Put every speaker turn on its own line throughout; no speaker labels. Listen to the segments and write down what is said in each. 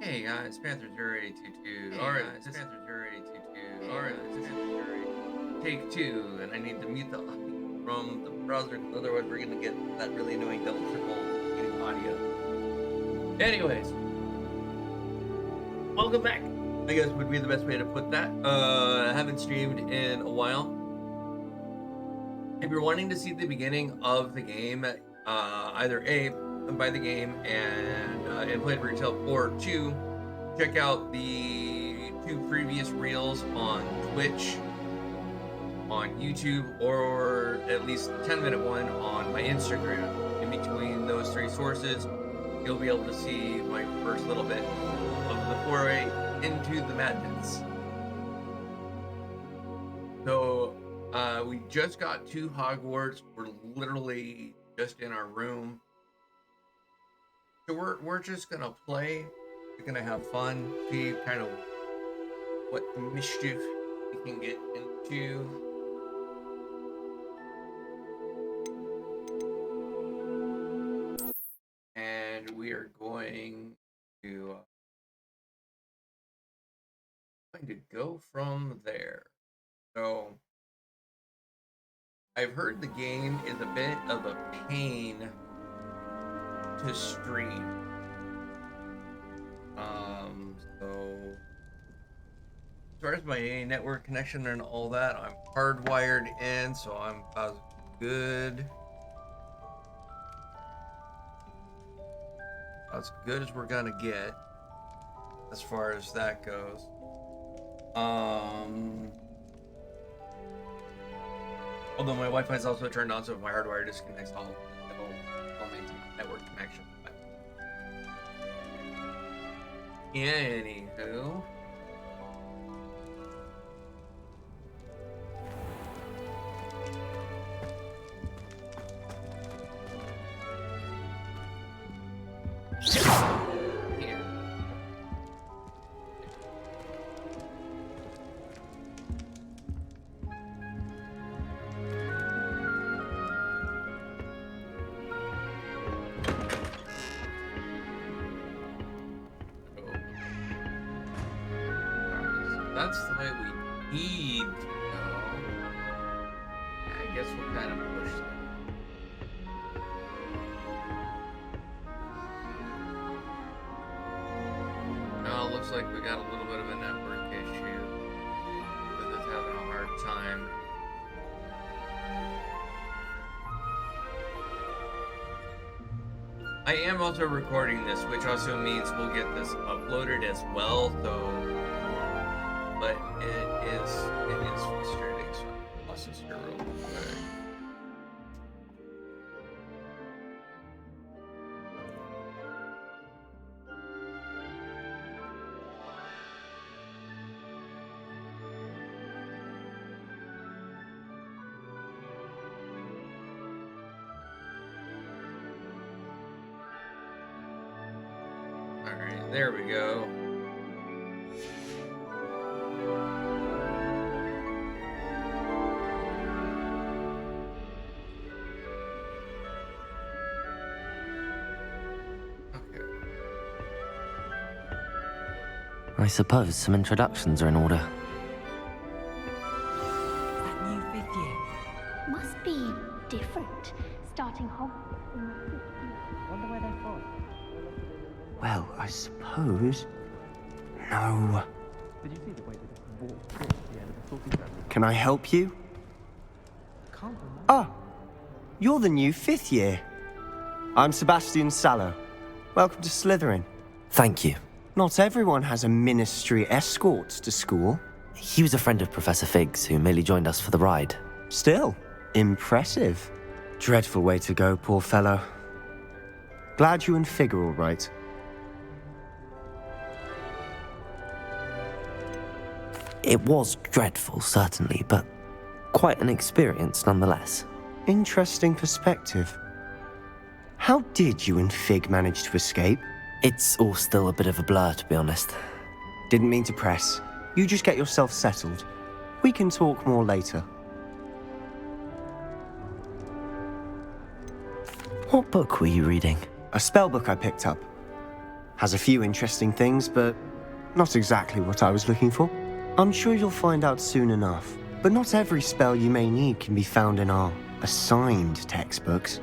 Hey guys, Panther0822. Alright, guys, Panther0822. Alright, this is Panther08. Take two, and I need to mute the audio from the browser, otherwise we're gonna get that really annoying double triple getting audio. Anyways, welcome back. I guess would be the best way to put that. I haven't streamed in a while. If you're wanting to see the beginning of the game, either A, buy the game and play it for yourself, or two, check out the two previous reels on Twitch, on YouTube, or at least the 10-minute one on my Instagram. In between those three sources, you'll be able to see my first little bit of the foray into the madness. So we just got to Hogwarts. We're literally just in our room. So we're just gonna play. We're gonna have fun, see kind of what mischief we can get into. And we are going to go from there. So I've heard the game is a bit of a pain to stream. So as far as my network connection and all that, I'm hardwired in, so I'm good. As good as we're gonna get as far as that goes. Although my Wi-Fi is also turned on, so if my hardwire disconnects, I'll maintain network connection. But anywho, that's the way we need to go. I guess we'll kind of push that. Now it looks like we got a little bit of a network issue. Because it's having a hard time. I am also recording this, which also means we'll get this uploaded as well, but it is frustrating, so I'll pause this here real quick. Alright, there we go.
I suppose some introductions are in order.
That new fifth year.
Must be different, starting Hogwarts.
Wonder where they're from.
Well, I suppose... No.
Did you see the way they just walked through the end of the talking ceremony?
Can I help you?
Can't remember.
Oh, you're the new fifth year. I'm Sebastian Sallow. Welcome to Slytherin. Thank you. Not everyone has a ministry escort to school. He was a friend of Professor Fig's who merely joined us for the ride. Still, impressive. Dreadful way to go, poor fellow. Glad you and Fig are all right. It was dreadful, certainly, but quite an experience nonetheless. Interesting perspective. How did you and Fig manage to escape? It's all still a bit of a blur, to be honest. Didn't mean to press. You just get yourself settled. We can talk more later. What book were you reading? A spell book I picked up. Has a few interesting things, but not exactly what I was looking for. I'm sure you'll find out soon enough. But not every spell you may need can be found in our assigned textbooks.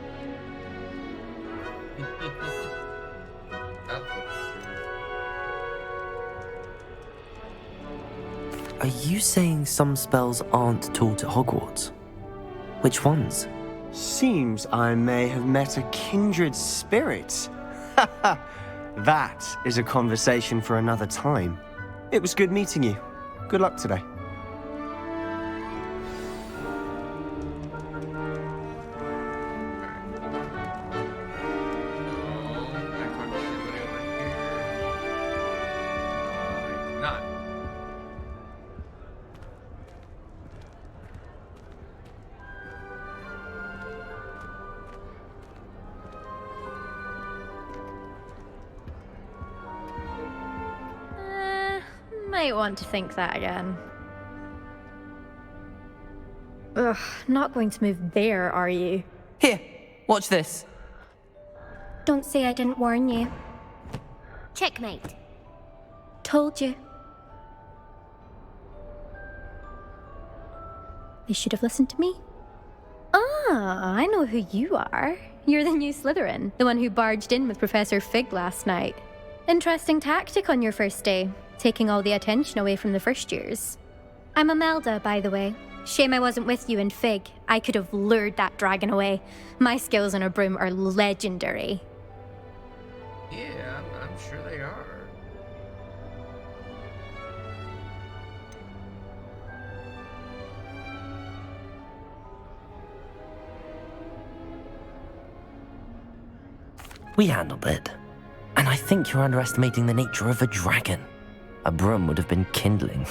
Are you saying some spells aren't taught at Hogwarts? Which ones?
Seems I may have met a kindred spirit. That is a conversation for another time. It was good meeting you. Good luck today.
Might want to think that again. Ugh, not going to move there, are you?
Here, watch this.
Don't say I didn't warn you. Checkmate.
Told you. They should have listened to me. Ah, I know who you are. You're the new Slytherin, the one who barged in with Professor Fig last night. Interesting tactic on your first day, taking all the attention away from the first years.
I'm Imelda, by the way. Shame I wasn't with you in Fig. I could have lured that dragon away. My skills on a broom are legendary.
Yeah, I'm sure they are.
We handled it. And I think you're underestimating the nature of a dragon. A broom would have been kindling.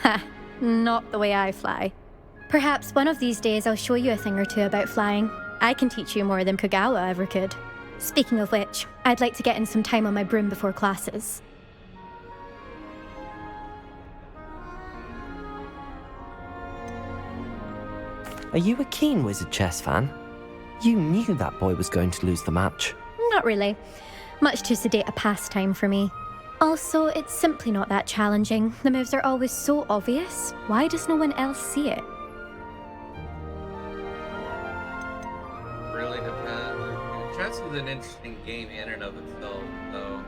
Ha, not the way I fly.
Perhaps one of these days I'll show you a thing or two about flying.
I can teach you more than Kogawa ever could.
Speaking of which, I'd like to get in some time on my broom before classes.
Are you a keen wizard chess fan? You knew that boy was going to lose the match.
Not really. Much too sedate a pastime for me. Also, it's simply not that challenging. The moves are always so obvious. Why does no one else see it?
Really depends. Chess is an interesting game in and of itself, though.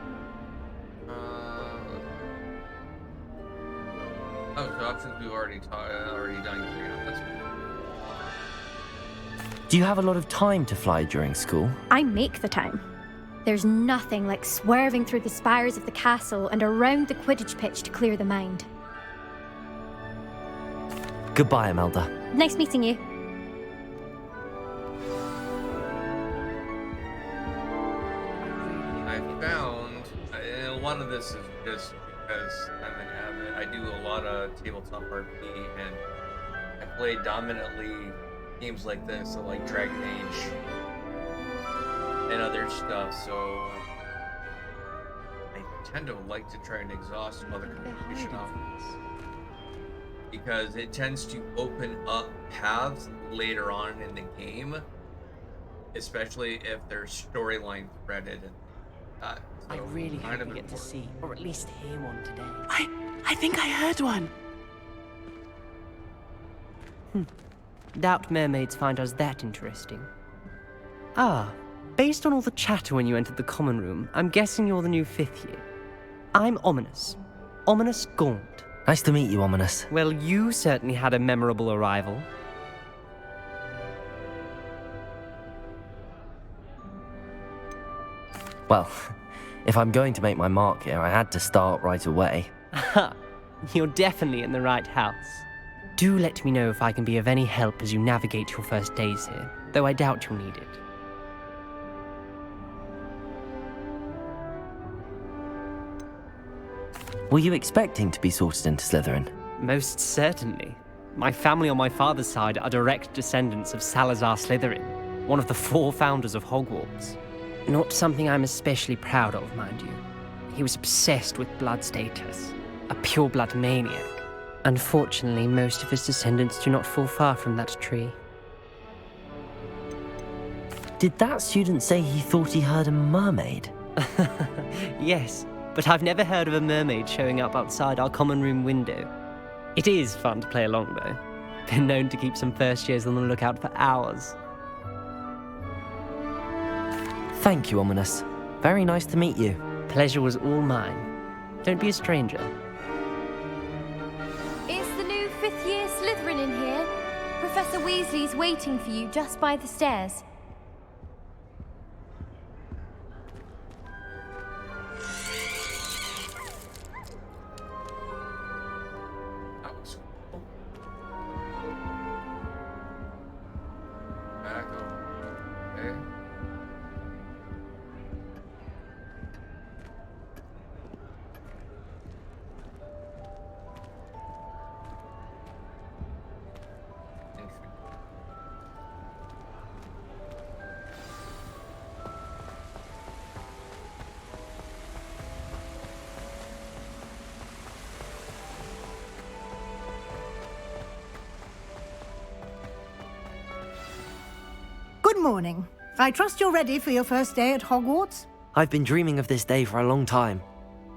Oh, so options we've already done. Yeah, that's cool.
Do you have a lot of time to fly during school?
I make the time. There's nothing like swerving through the spires of the castle and around the Quidditch pitch to clear the mind.
Goodbye, Imelda.
Nice meeting you.
I found a lot of this is just because I'm an avid. I do a lot of tabletop RPG, and I play dominantly games like this, so like Dragon Age and other stuff. So I tend to like to try and exhaust other communication options because it tends to open up paths later on in the game, especially if there's storyline threaded and that. So
I really
kind
hope
of
we get to
important.
see, or at least hear one today.
I think I heard one.
Doubt mermaids find us that interesting. Ah, based on all the chatter when you entered the common room, I'm guessing you're the new 5th year. I'm Ominous. Ominous Gaunt.
Nice to meet you, Ominous.
Well, you certainly had a memorable arrival.
Well, if I'm going to make my mark here, I had to start right away.
Ha! You're definitely in the right house. Do let me know if I can be of any help as you navigate your first days here, though I doubt you'll need it.
Were you expecting to be sorted into Slytherin?
Most certainly. My family on my father's side are direct descendants of Salazar Slytherin, one of the 4 founders of Hogwarts. Not something I'm especially proud of, mind you. He was obsessed with blood status, a pureblood maniac. Unfortunately, most of his descendants do not fall far from that tree.
Did that student say he thought he heard a mermaid?
Yes, but I've never heard of a mermaid showing up outside our common room window. It is fun to play along, though. Been known to keep some first years on the lookout for hours.
Thank you, Ominous. Very nice to meet you.
Pleasure was all mine. Don't be a stranger.
It's the new 5th year Slytherin in here. Professor Weasley's waiting for you just by the stairs.
That was cool. Back over. Okay.
Good morning. I trust you're ready for your first day at Hogwarts?
I've been dreaming of this day for a long time.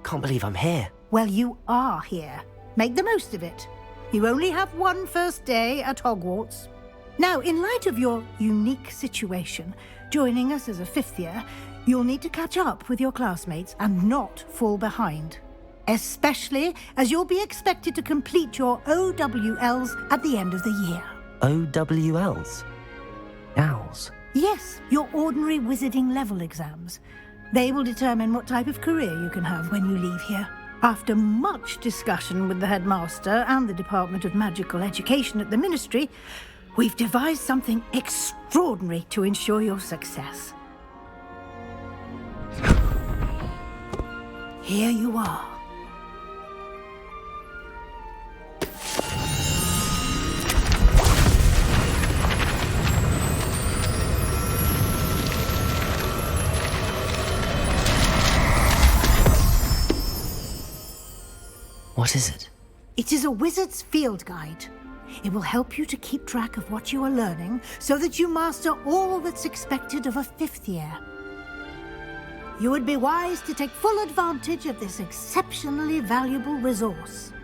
Can't believe I'm here.
Well, you are here. Make the most of it. You only have one first day at Hogwarts. Now, in light of your unique situation, joining us as a 5th year, you'll need to catch up with your classmates and not fall behind. Especially as you'll be expected to complete your OWLs at the end of the year.
OWLs? Owls?
Yes, your ordinary wizarding level exams. They will determine what type of career you can have when you leave here. After much discussion with the headmaster and the Department of Magical Education at the Ministry, we've devised something extraordinary to ensure your success. Here you are.
What is it?
It is a wizard's field guide. It will help you to keep track of what you are learning so that you master all that's expected of a 5th year. You would be wise to take full advantage of this exceptionally valuable resource.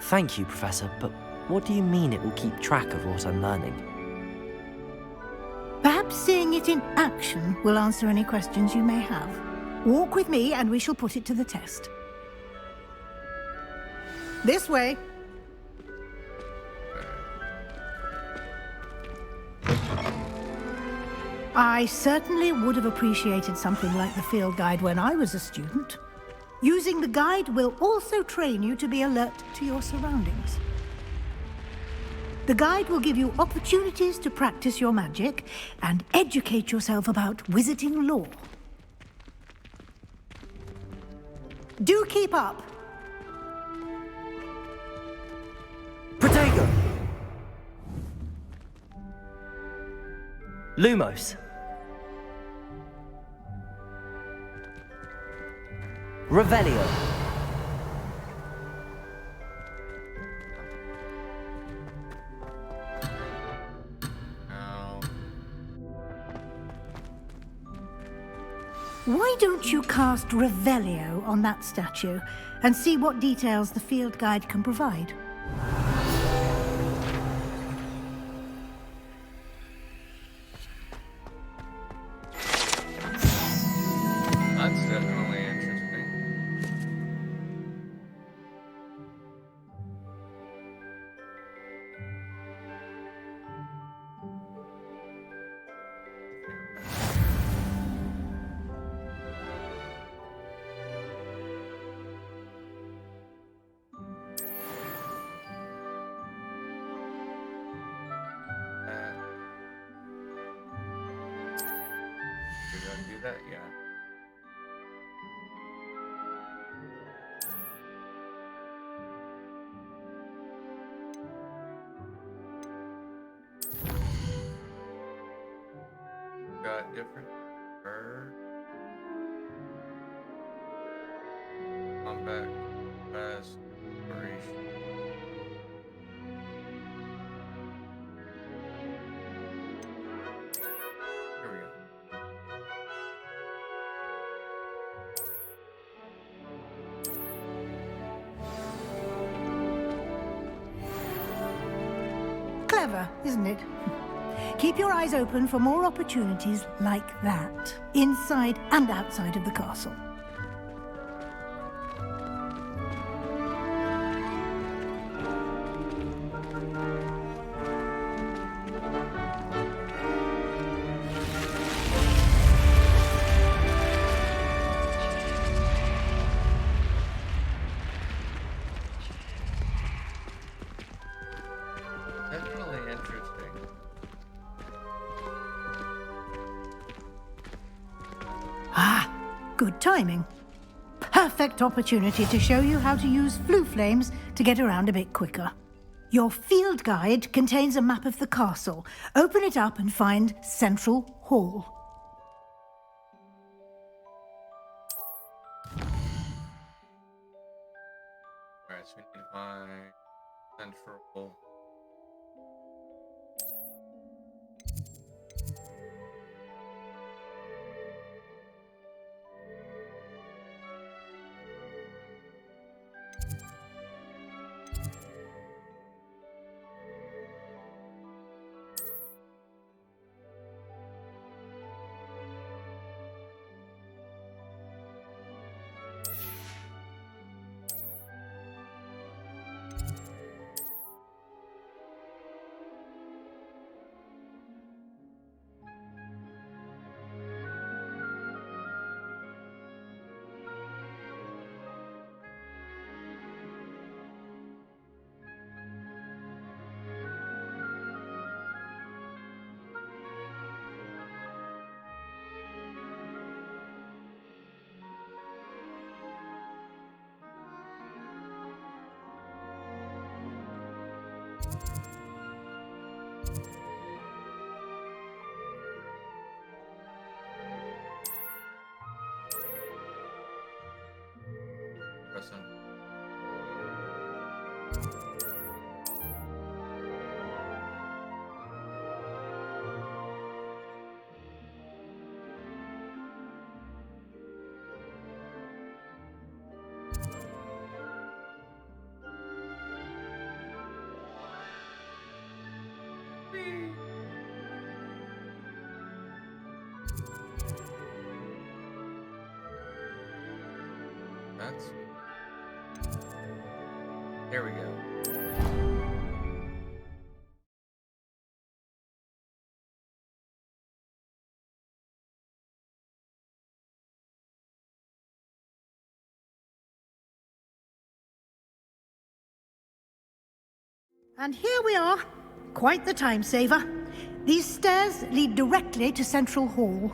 Thank you, Professor, but what do you mean it will keep track of what I'm learning?
Perhaps seeing it in action will answer any questions you may have. Walk with me and we shall put it to the test. This way. I certainly would have appreciated something like the field guide when I was a student. Using the guide will also train you to be alert to your surroundings. The guide will give you opportunities to practice your magic and educate yourself about wizarding lore. Do keep up.
Protego! Lumos! Revelio!
Why don't you cast Revelio on that statue and see what details the field guide can provide?
That's definitely interesting. You're gonna do that? Yeah. Got different bird. Combat fast inspiration.
Clever, isn't it? Keep your eyes open for more opportunities like that, inside and outside of the castle.
Definitely interesting.
Ah, good timing. Perfect opportunity to show you how to use flue flames to get around a bit quicker. Your field guide contains a map of the castle. Open it up and find Central Hall.
Alright, so we need to find Central. Press on. That's... Here we go.
And here we are. Quite the time saver. These stairs lead directly to Central Hall.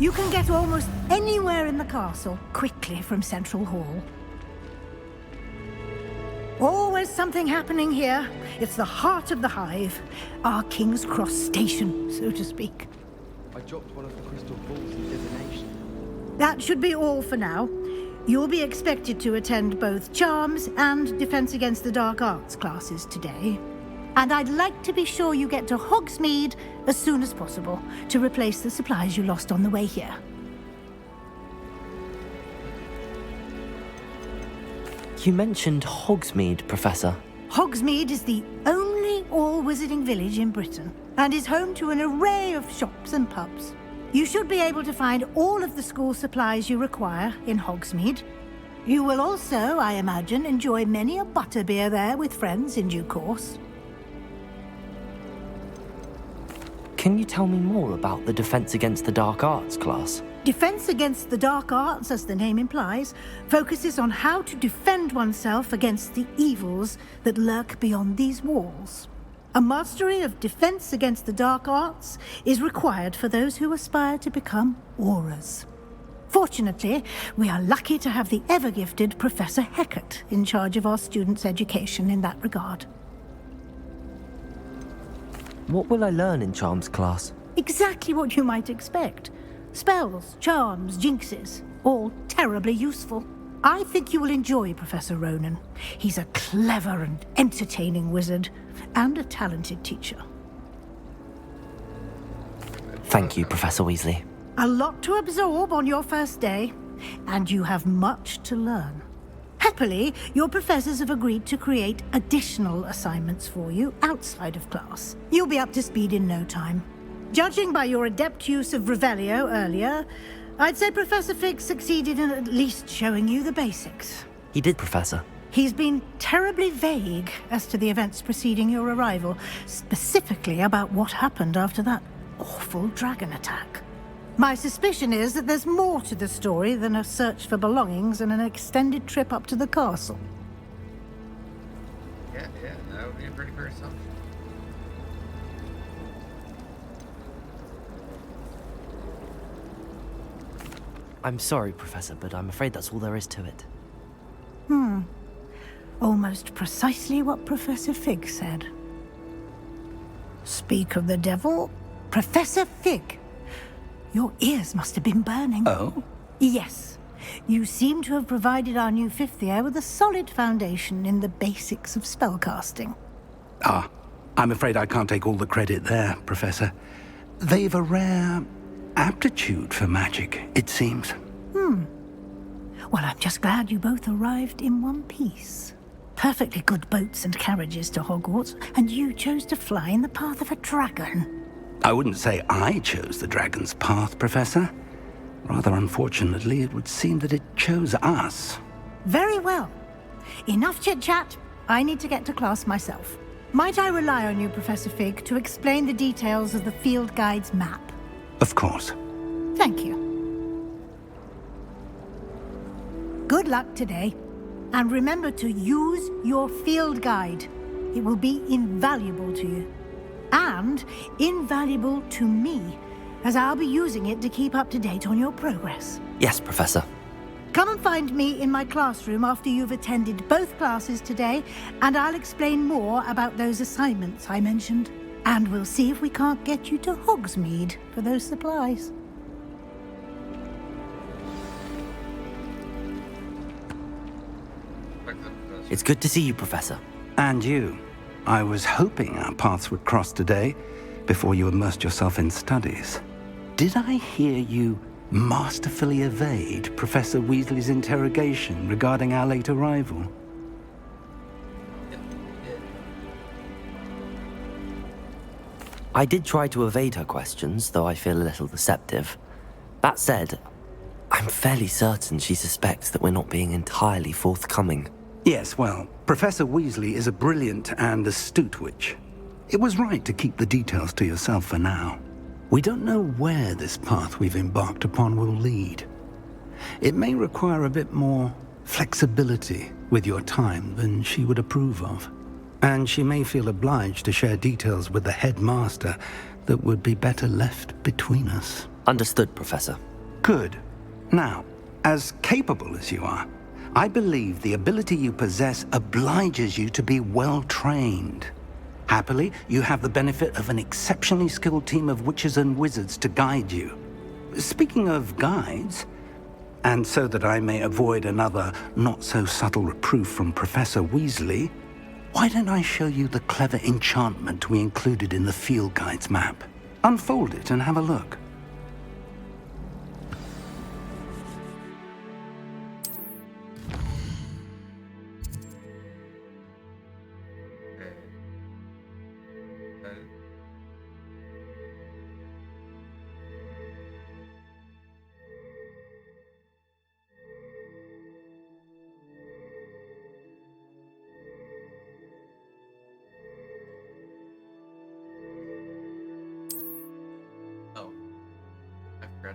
You can get almost anywhere in the castle quickly from Central Hall. Always something happening here. It's the heart of the hive. Our King's Cross station, so to speak.
I dropped one of the crystal balls in divination.
That should be all for now. You'll be expected to attend both Charms and Defense Against the Dark Arts classes today. And I'd like to be sure you get to Hogsmeade as soon as possible to replace the supplies you lost on the way here.
You mentioned Hogsmeade, Professor.
Hogsmeade is the only all-wizarding village in Britain and is home to an array of shops and pubs. You should be able to find all of the school supplies you require in Hogsmeade. You will also, I imagine, enjoy many a butterbeer there with friends in due course.
Can you tell me more about the Defense Against the Dark Arts class?
Defense Against the Dark Arts, as the name implies, focuses on how to defend oneself against the evils that lurk beyond these walls. A mastery of Defense Against the Dark Arts is required for those who aspire to become Aurors. Fortunately, we are lucky to have the ever-gifted Professor Hecat in charge of our students' education in that regard.
What will I learn in Charms class?
Exactly what you might expect. Spells, charms, jinxes, all terribly useful. I think you will enjoy Professor Ronan. He's a clever and entertaining wizard, and a talented teacher.
Thank you, Professor Weasley.
A lot to absorb on your first day, and you have much to learn. Happily, your professors have agreed to create additional assignments for you outside of class. You'll be up to speed in no time. Judging by your adept use of Revelio earlier, I'd say Professor Fig succeeded in at least showing you the basics.
He did, Professor.
He's been terribly vague as to the events preceding your arrival, specifically about what happened after that awful dragon attack. My suspicion is that there's more to the story than a search for belongings and an extended trip up to the castle.
Yeah, that would be a pretty fair assumption.
I'm sorry, Professor, but I'm afraid that's all there is to it.
Almost precisely what Professor Fig said. Speak of the devil, Professor Fig. Your ears must have been burning.
Oh?
Yes. You seem to have provided our new fifth year with a solid foundation in the basics of spellcasting.
Ah, I'm afraid I can't take all the credit there, Professor. They've a rare aptitude for magic, it seems.
Well, I'm just glad you both arrived in one piece. Perfectly good boats and carriages to Hogwarts, and you chose to fly in the path of a dragon.
I wouldn't say I chose the dragon's path, Professor. Rather unfortunately, it would seem that it chose us.
Very well. Enough chit-chat. I need to get to class myself. Might I rely on you, Professor Fig, to explain the details of the field guide's map?
Of course.
Thank you. Good luck today. And remember to use your field guide. It will be invaluable to you. And invaluable to me, as I'll be using it to keep up to date on your progress.
Yes, Professor.
Come and find me in my classroom after you've attended both classes today, and I'll explain more about those assignments I mentioned. And we'll see if we can't get you to Hogsmeade for those supplies.
It's good to see you, Professor.
And you. I was hoping our paths would cross today, before you immersed yourself in studies. Did I hear you masterfully evade Professor Weasley's interrogation regarding our late arrival?
I did try to evade her questions, though I feel a little deceptive. That said, I'm fairly certain she suspects that we're not being entirely forthcoming.
Yes, well, Professor Weasley is a brilliant and astute witch. It was right to keep the details to yourself for now. We don't know where this path we've embarked upon will lead. It may require a bit more flexibility with your time than she would approve of. And she may feel obliged to share details with the headmaster that would be better left between us.
Understood, Professor.
Good. Now, as capable as you are, I believe the ability you possess obliges you to be well trained. Happily, you have the benefit of an exceptionally skilled team of witches and wizards to guide you. Speaking of guides, and so that I may avoid another not-so-subtle reproof from Professor Weasley, why don't I show you the clever enchantment we included in the field guide's map? Unfold it and have a look.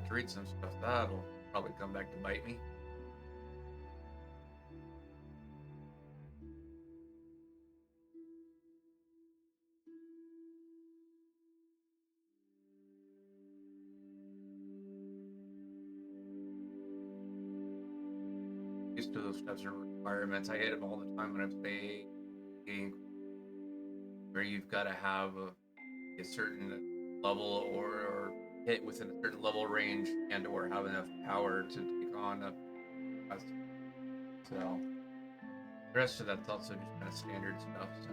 To read some stuff that'll probably come back to bite me. Used to those steps are requirements. I hate them all the time when I play game where you've got to have a certain level or hit within a certain level range and or have enough power to take on a so the rest of that's also just kind of standard stuff. So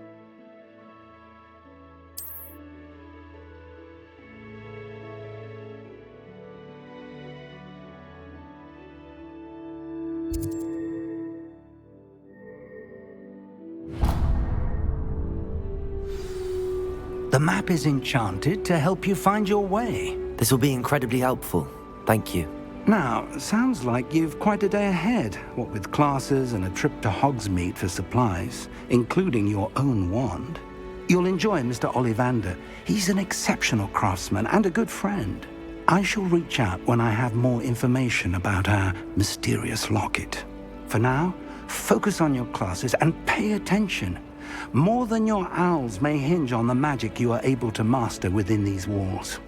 The map is enchanted to help you find your way.
This will be incredibly helpful. Thank you.
Now, sounds like you've quite a day ahead, what with classes and a trip to Hogsmeade for supplies, including your own wand. You'll enjoy Mr. Ollivander. He's an exceptional craftsman and a good friend. I shall reach out when I have more information about our mysterious locket. For now, focus on your classes and pay attention. More than your owls may hinge on the magic you are able to master within these walls.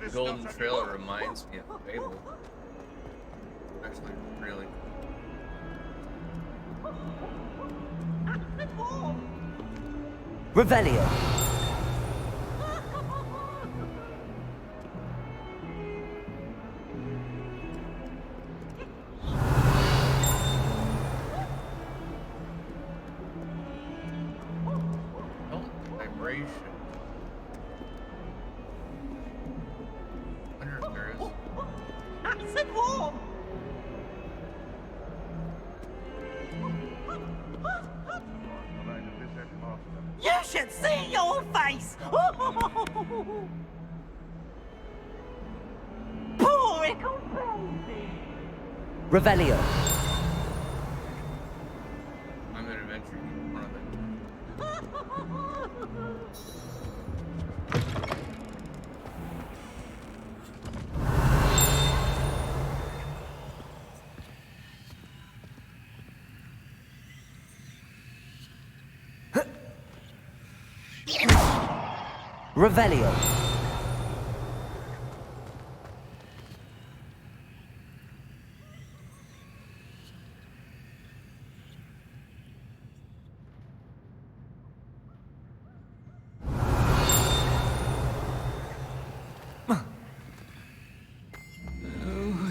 The Golden Trail reminds me of Fable. Actually, really.
Revelio.
Oh, vibration. I wonder if there is.
Acid warm! You should see your face! Poor Ickle Baby!
Revelio.
I'm an adventure in front of it.
Revelio.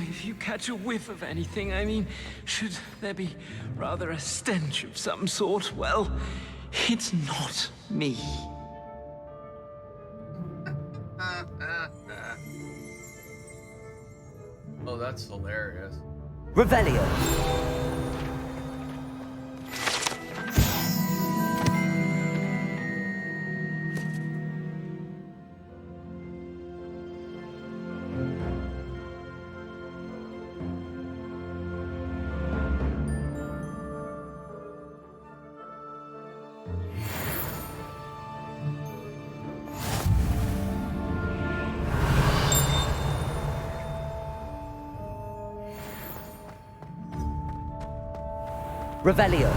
If you catch a whiff of anything, I mean, should there be rather a stench of some sort, well, it's not me.
Oh, that's hilarious.
Revelio. Revelio.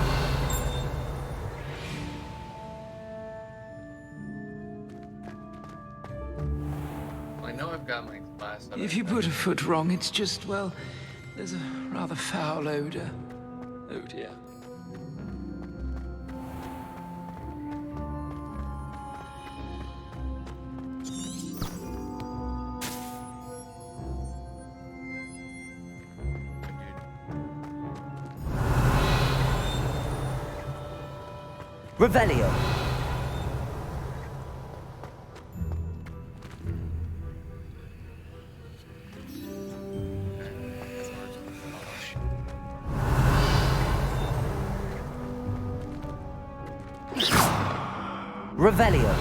I know I've got my class.
If you put a foot wrong, it's just, well, there's a rather foul odor. Oh dear.
Revelio. Revelio.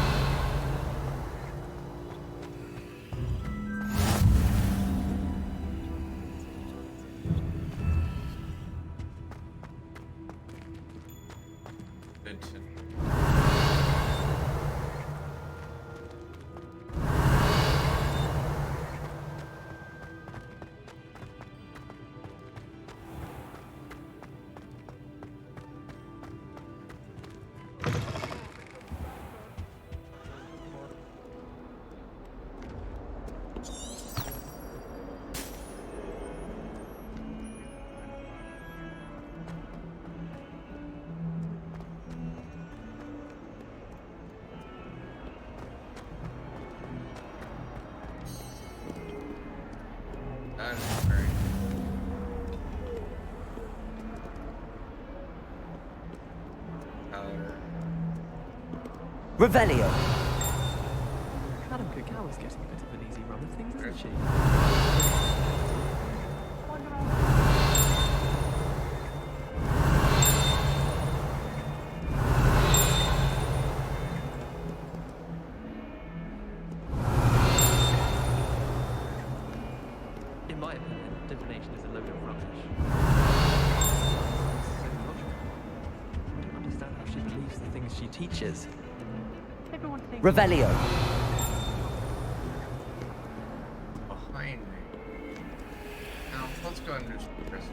Good to know.
Revelio.
Madame Kagawa's getting a bit of an easy run of things, isn't she? In my opinion, divination is a load of rubbish. So logical. I don't understand how she believes the things she teaches.
Revelio.
Behind me. Now, let's go and do some press.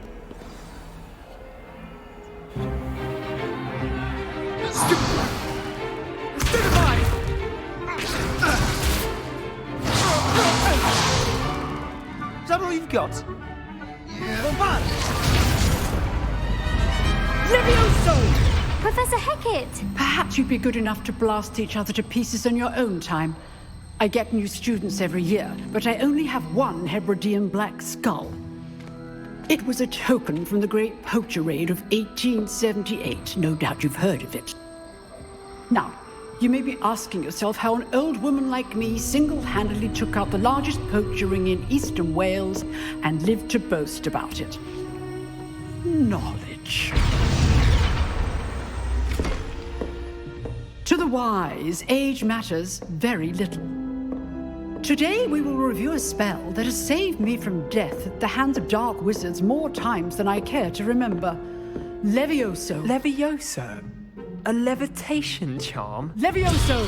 Is that all you've got?
Professor Hecat!
Perhaps you'd be good enough to blast each other to pieces on your own time. I get new students every year, but I only have one Hebridean black skull. It was a token from the Great Poacher Raid of 1878. No doubt you've heard of it. Now, you may be asking yourself how an old woman like me single-handedly took out the largest poacher ring in eastern Wales and lived to boast about it. Knowledge. To the wise, age matters very little. Today we will review a spell that has saved me from death at the hands of dark wizards more times than I care to remember. Levioso.
Levioso? A levitation charm?
Levioso!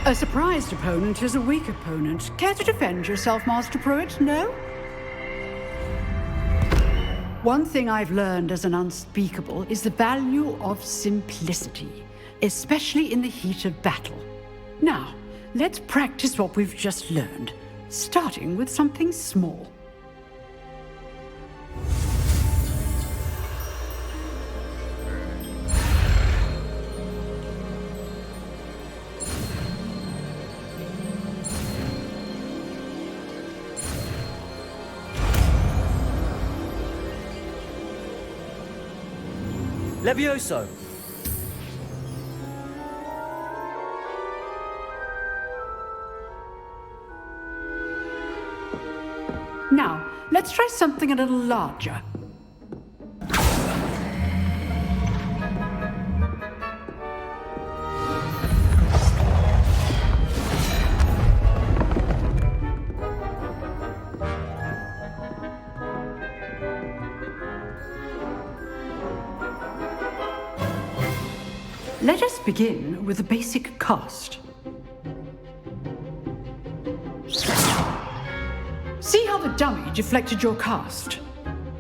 A surprised opponent is a weak opponent. Care to defend yourself, Master Pruitt? No? One thing I've learned as an unspeakable is the value of simplicity, especially in the heat of battle. Now, let's practice what we've just learned, starting with something small.
Levioso.
Now, let's try something a little larger. Let us begin with the basic cast. See how the dummy deflected your cast?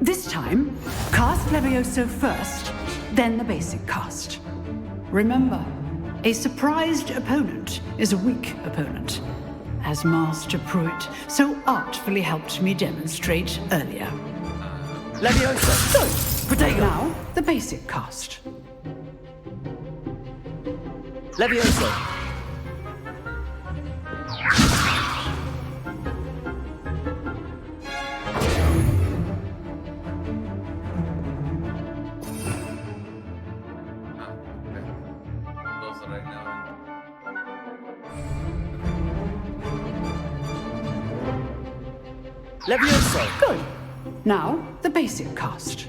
This time, cast Levioso first, then the basic cast. Remember, a surprised opponent is a weak opponent, as Master Pruitt so artfully helped me demonstrate earlier.
Levioso.
Good.
Protego.
Now, the basic cast.
Levioso.
Those that I know.
Levioso.
Good. Now, the basic cast.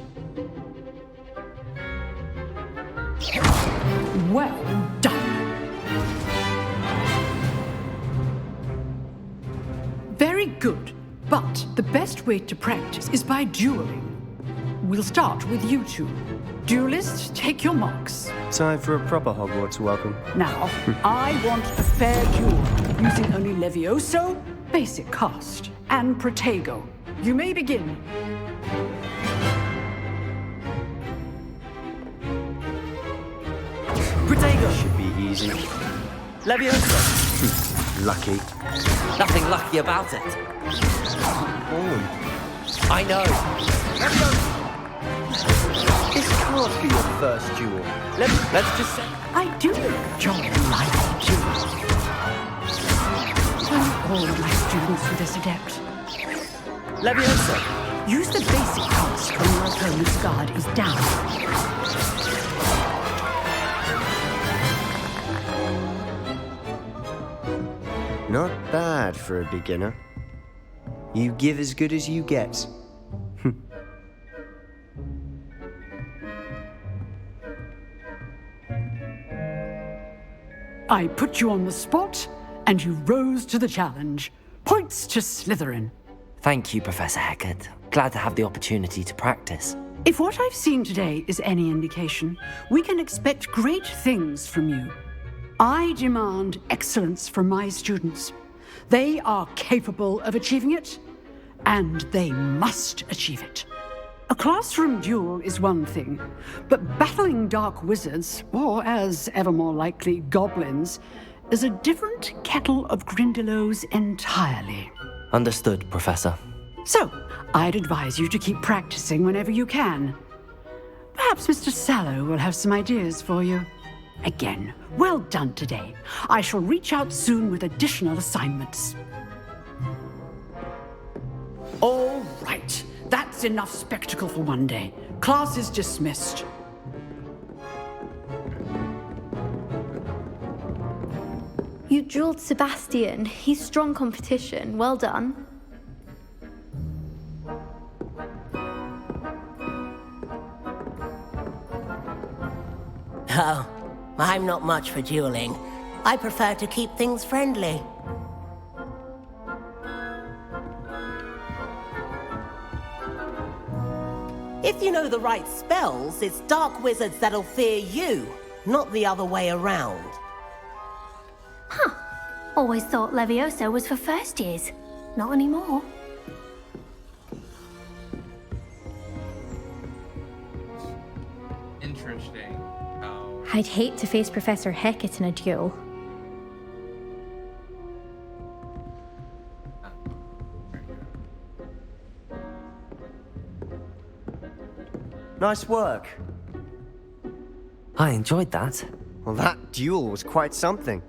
Well done. Very good. But the best way to practice is by dueling. We'll start with you two. Duelists, take your marks.
Time for a proper Hogwarts welcome.
Now, I want a fair duel, using only Levioso, basic cast, and Protego. You may begin.
Protego.
Should be easy.
Levioso.
Lucky.
Nothing lucky about it.
Oh,
I know. Levioso.
this can't be your first duel.
Let's just say.
I do enjoy life duels. All of my students with this adept.
Levioso.
Use the basic cast when your opponent's guard is down.
Not bad for a beginner. You give as good as you get.
I put you on the spot, and you rose to the challenge. Points to Slytherin.
Thank you, Professor Hecat. Glad to have the opportunity to practice.
If what I've seen today is any indication, we can expect great things from you. I demand excellence from my students. They are capable of achieving it, and they must achieve it. A classroom duel is one thing, but battling dark wizards, or as ever more likely, goblins, is a different kettle of Grindylows entirely.
Understood, Professor.
So, I'd advise you to keep practicing whenever you can. Perhaps Mr. Sallow will have some ideas for you. Again, well done today. I shall reach out soon with additional assignments. All right. That's enough spectacle for one day. Class is dismissed.
You drilled Sebastian. He's strong competition. Well done.
Oh, I'm not much for dueling. I prefer to keep things friendly. If you know the right spells, it's dark wizards that'll fear you, not the other way around.
Huh. Always thought Leviosa was for first years. Not anymore.
Interesting.
I'd hate to face Professor Hecat in a duel.
Nice work.
I enjoyed that.
Well, that duel was quite something.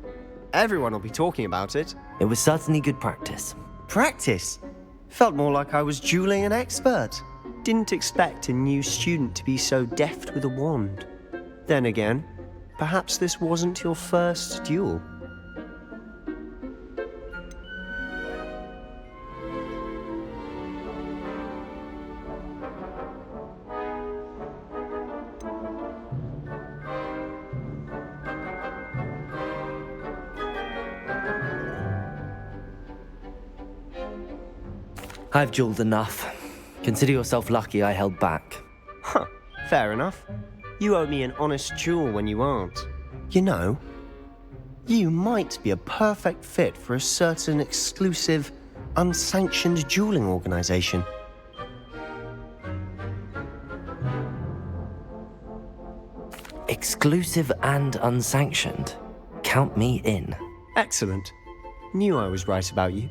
Everyone will be talking about it.
It was certainly good practice.
Practice? Felt more like I was dueling an expert. Didn't expect a new student to be so deft with a wand. Then again, perhaps this wasn't your first duel.
I've dueled enough. Consider yourself lucky I held back.
Huh, fair enough. You owe me an honest duel when you aren't. You know, you might be a perfect fit for a certain exclusive, unsanctioned dueling organization.
Exclusive and unsanctioned. Count me in.
Excellent. Knew I was right about you.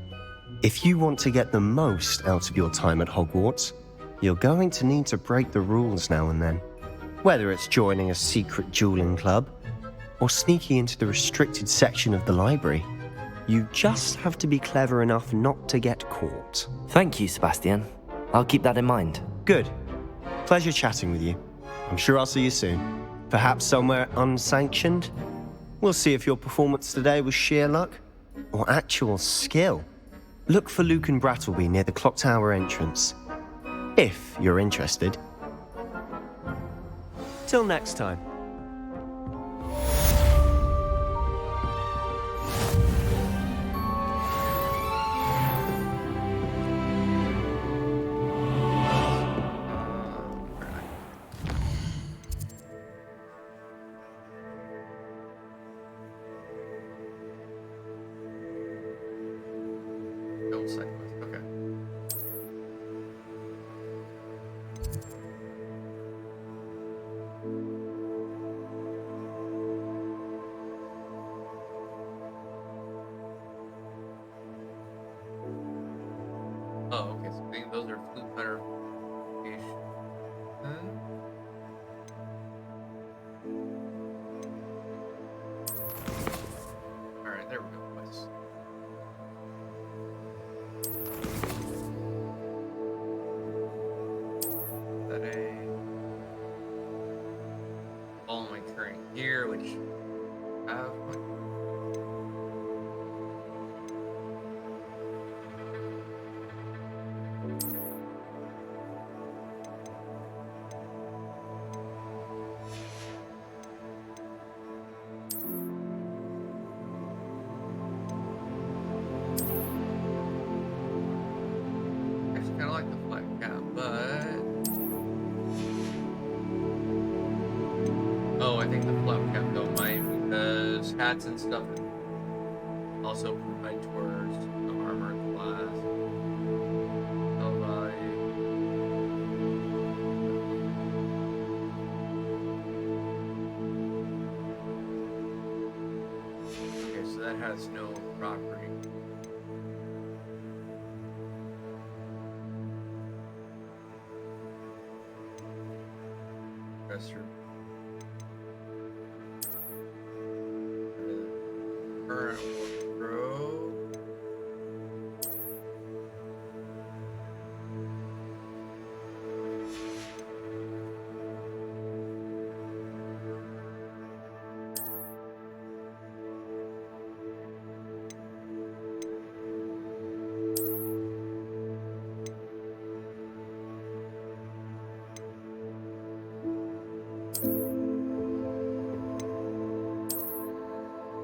If you want to get the most out of your time at Hogwarts, you're going to need to break the rules now and then. Whether it's joining a secret dueling club, or sneaking into the restricted section of the library, you just have to be clever enough not to get caught.
Thank you, Sebastian. I'll keep that in mind.
Good. Pleasure chatting with you. I'm sure I'll see you soon. Perhaps somewhere unsanctioned? We'll see if your performance today was sheer luck, or actual skill. Look for Luke and Brattleby near the clock tower entrance, if you're interested. Till next time.
Okay. Oh, okay. So those are flute clarification. All right, there we go, boys. All my current gear, which I have. hats and stuff, and also provide tours of armor class. Okay, so that has no property. Professor. Current row.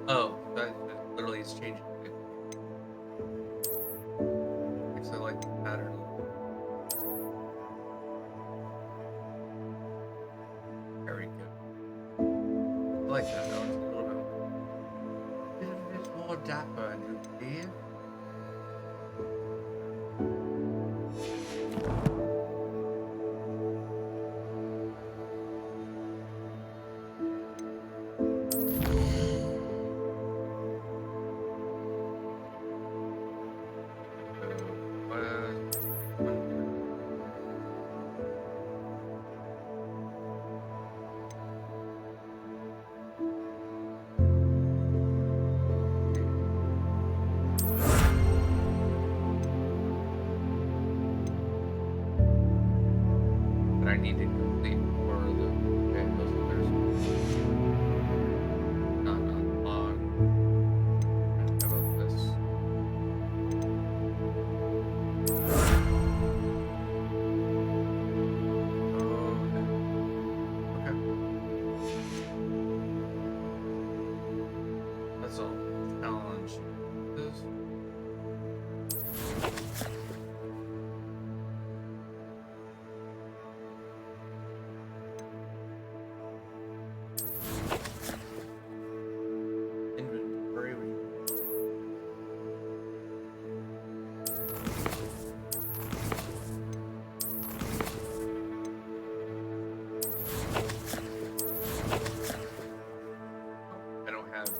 Oh, that literally is changing it. Because I like the pattern. There we go. I like that though. It's a little bit more dapper, I do believe. That I need to complete for the there's not unlocked. How about this? Okay. That's all. Challenge. This. Inventory. I don't have that.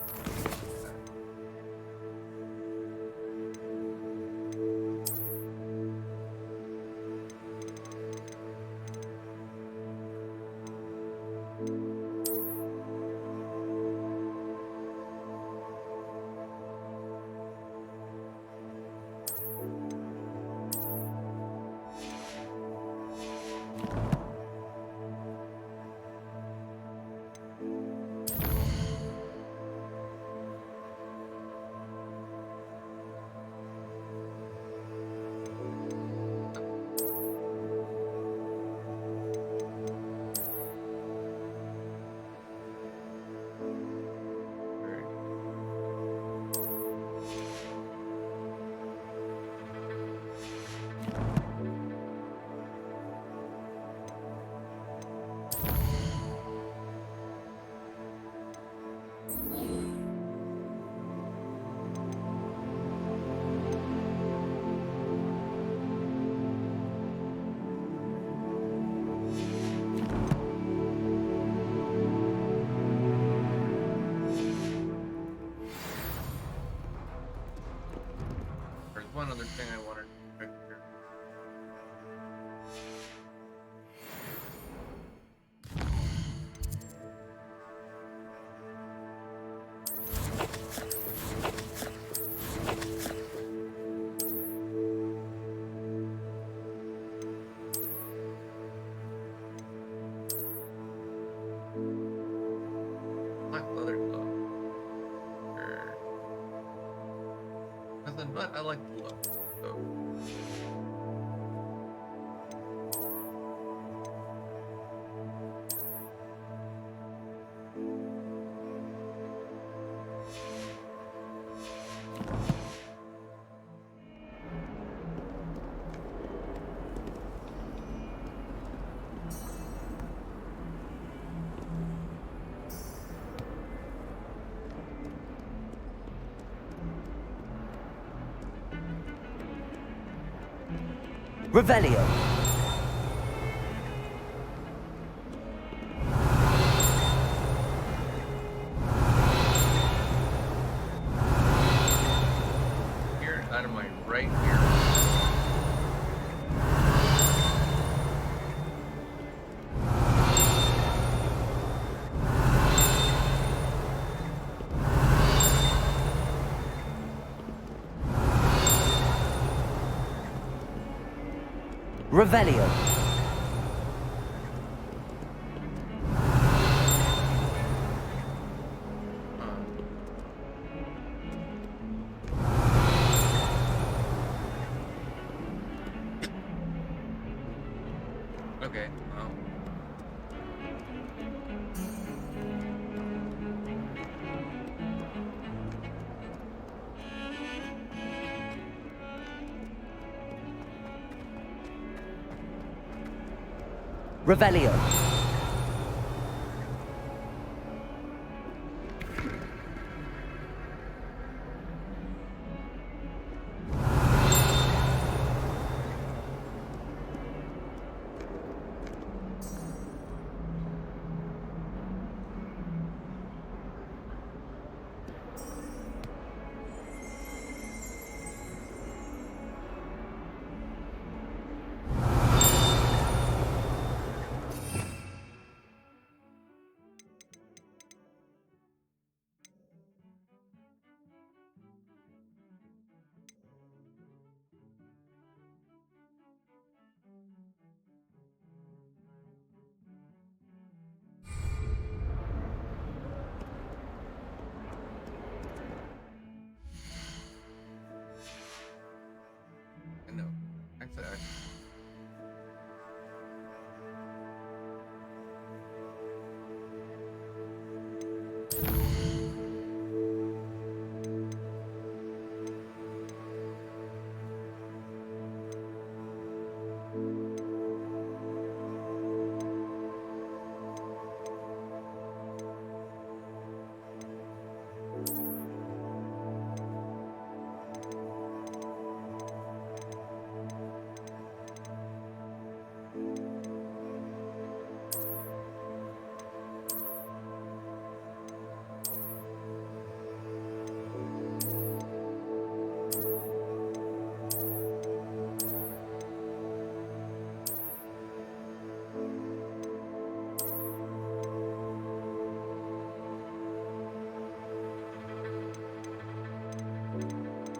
There's one other thing I wanted to check here. Black leather glove. Sure. Nothing but I like the look. So.
Revelio.
Here, out of my right here.
Revelio.
Okay.
Revelio.
No. Actually,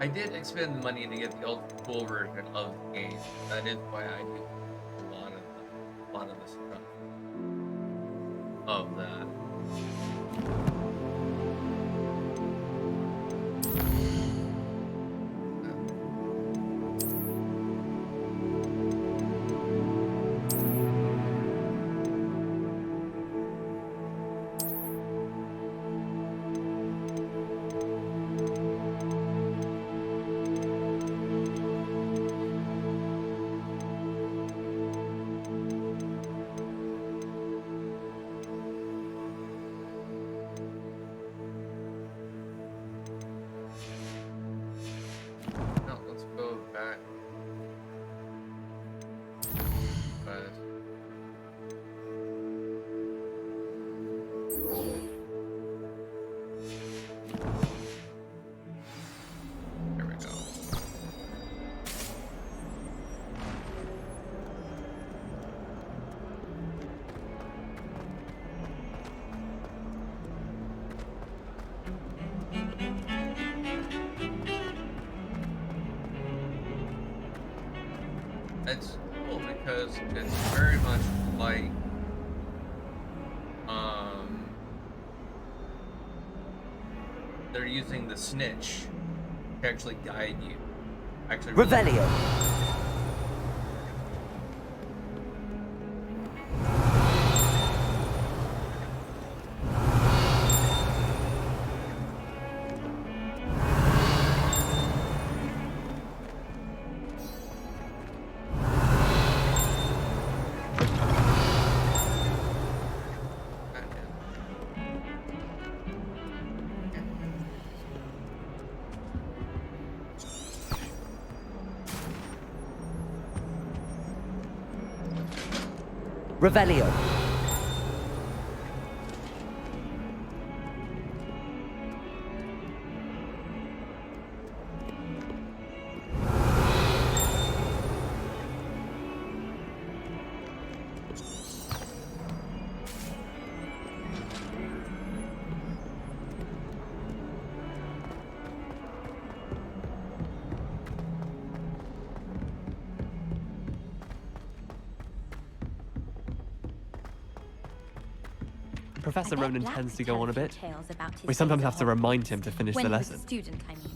I did expend the money to get the ultra full version of the game. That is why I do a lot of the stuff of that. No, let's go back. But there we go. It's cool because it's very much like they're using the snitch to actually guide you. Actually, really
Revelio. Revelio.
Professor Ronan tends to go on a bit. We sometimes have to remind him to finish the lesson.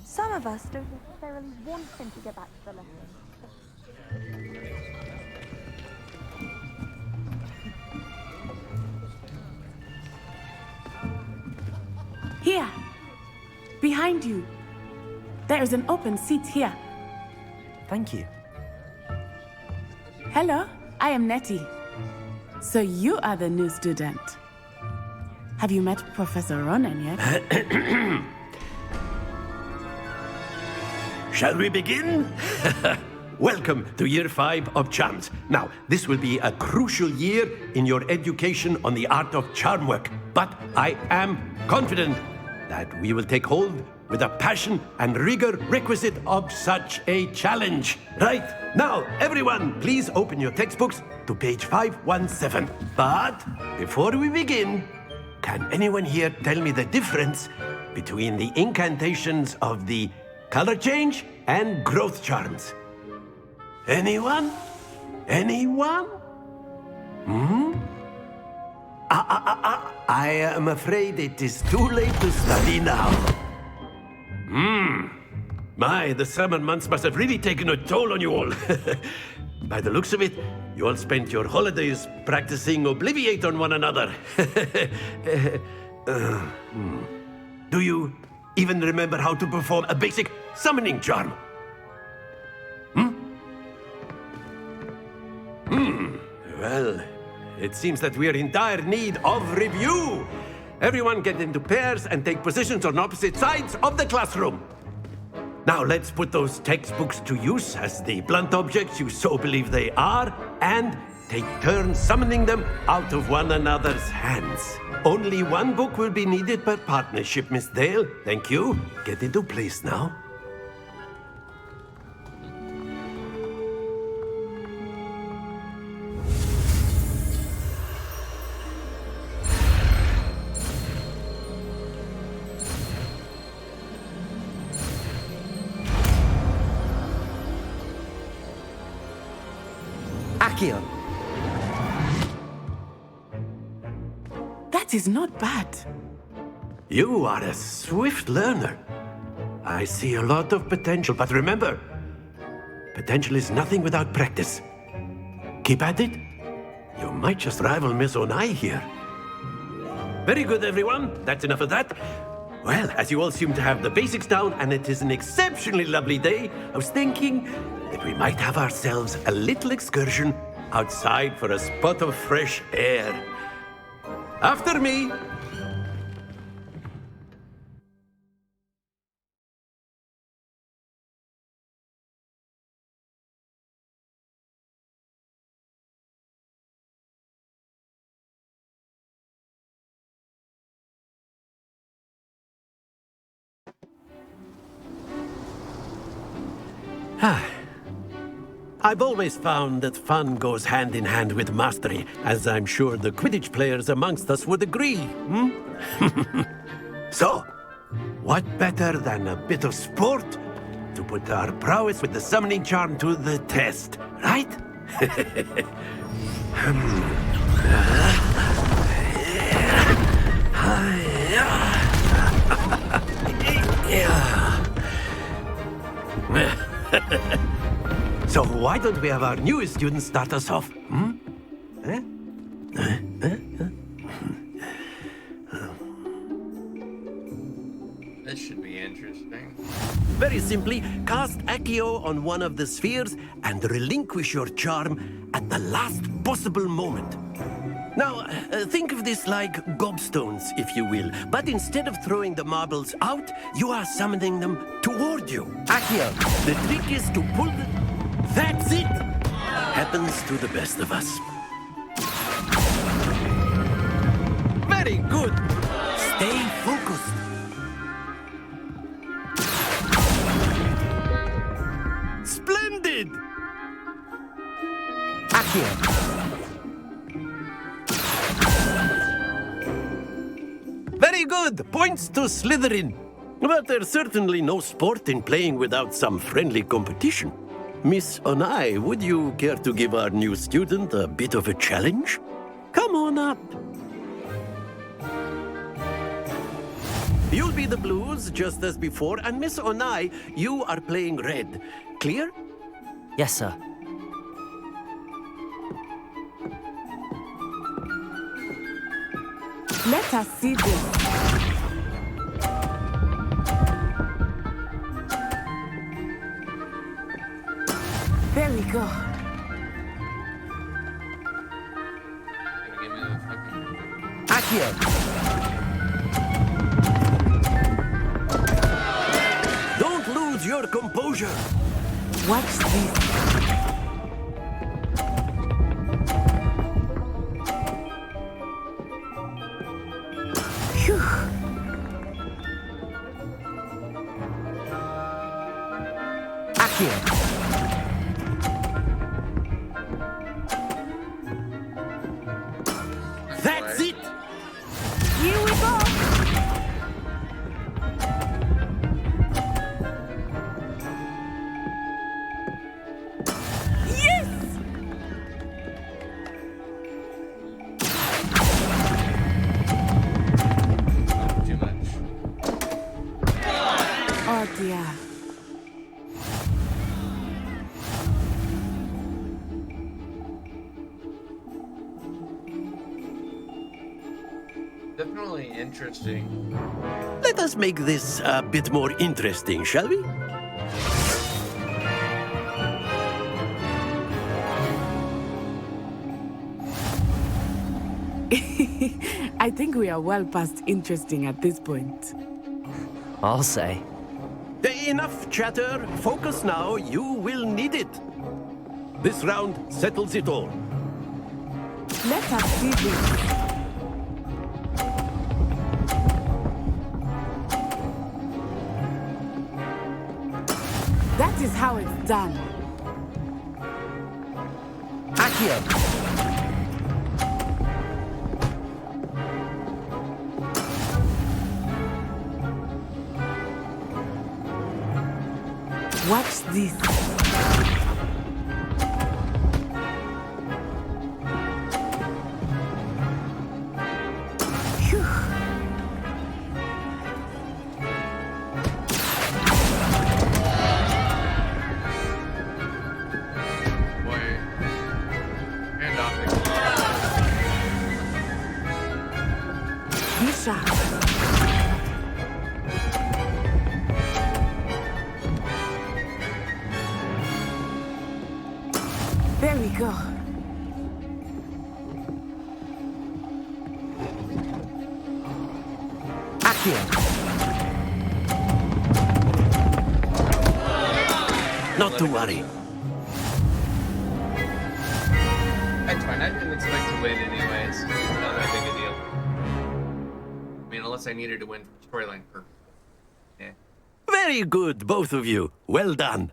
Some of us don't necessarily want him to go back to the lesson.
Here! Behind you! There is an open seat here.
Thank you.
Hello, I am Nettie. So you are the new student. Have you met Professor Ronan yet?
Shall we begin? Welcome to Year 5 of Charms. Now, this will be a crucial year in your education on the art of charm work, but I am confident that we will take hold with the passion and rigor requisite of such a challenge. Right, now, everyone, please open your textbooks to page 517. But before we begin, can anyone here tell me the difference between the incantations of the color change and growth charms? Anyone? Anyone? I am afraid it is too late to study now. My, the summer months must have really taken a toll on you all. By the looks of it, you all spent your holidays practicing Obliviate on one another. Do you even remember how to perform a basic summoning charm? Well, it seems that we are in dire need of review. Everyone get into pairs and take positions on opposite sides of the classroom. Now let's put those textbooks to use as the blunt objects you so believe they are, and take turns summoning them out of one another's hands. Only one book will be needed per partnership, Miss Dale. Thank you. Get into place now.
Accio.
That is not bad.
You are a swift learner. I see a lot of potential, but remember, potential is nothing without practice. Keep at it. You might just rival Miss Onai here. Very good, everyone. That's enough of that. Well, as you all seem to have the basics down, and it is an exceptionally lovely day, I was thinking that we might have ourselves a little excursion outside for a spot of fresh air. After me. I've always found that fun goes hand in hand with mastery, as I'm sure the Quidditch players amongst us would agree. So, what better than a bit of sport to put our prowess with the summoning charm to the test, right? So why don't we have our newest student start us off?
This should be interesting.
Very simply, cast Accio on one of the spheres and relinquish your charm at the last possible moment. Now, think of this like gobstones, if you will. But instead of throwing the marbles out, you are summoning them toward you. Accio, the trick is to pull the... That's it! Happens to the best of us. Very good.
Stay focused.
Splendid.
Accio.
Very good. Points to Slytherin. But there's certainly no sport in playing without some friendly competition. Miss Onai, would you care to give our new student a bit of a challenge? Come on up. You'll be the blues, just as before, and Miss Onai, you are playing red. Clear?
Yes, sir.
Let us see this. There we go.
Accio.
Don't lose your composure.
Watch this. Phew.
Accio.
That's it.
Here we go. Yes!
Too much.
Oh dear.
Definitely interesting.
Let us make this a bit more interesting, shall we?
I think we are well past interesting at this point.
I'll say.
Enough chatter. Focus now. You will need it. This round settles it all.
Let us see this. That is how it's done.
Accio.
Watch this. Phew.
Boy. And off it.
Be sharp. There we go.
Accio.
Not to worry.
That's fine. I didn't expect to win anyways. Not that big a deal. I mean, unless I needed to win for storyline purposes. Yeah.
Very good, both of you. Well done.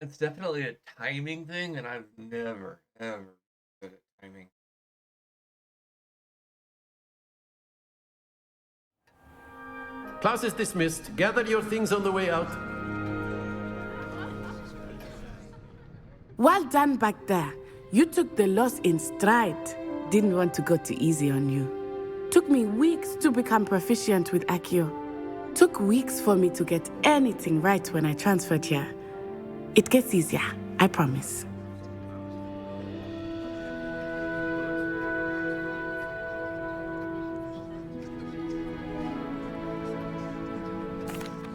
It's definitely a timing thing, and I've never, ever good at timing.
Class is dismissed. Gather your things on the way out.
Well done back there. You took the loss in stride. Didn't want to go too easy on you. Took me weeks to become proficient with Accio. Took weeks for me to get anything right when I transferred here. It gets easier, I promise.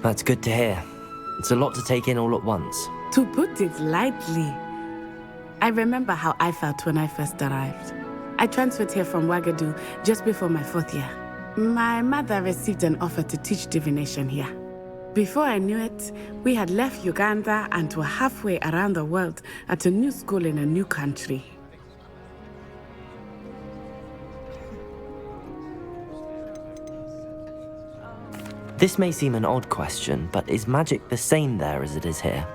That's good to hear. It's a lot to take in all at once.
To put it lightly, I remember how I felt when I first arrived. I transferred here from Wagadu just before my 4th year. My mother received an offer to teach divination here. Before I knew it, we had left Uganda and were halfway around the world at a new school in a new country.
This may seem an odd question, but is magic the same there as it is here?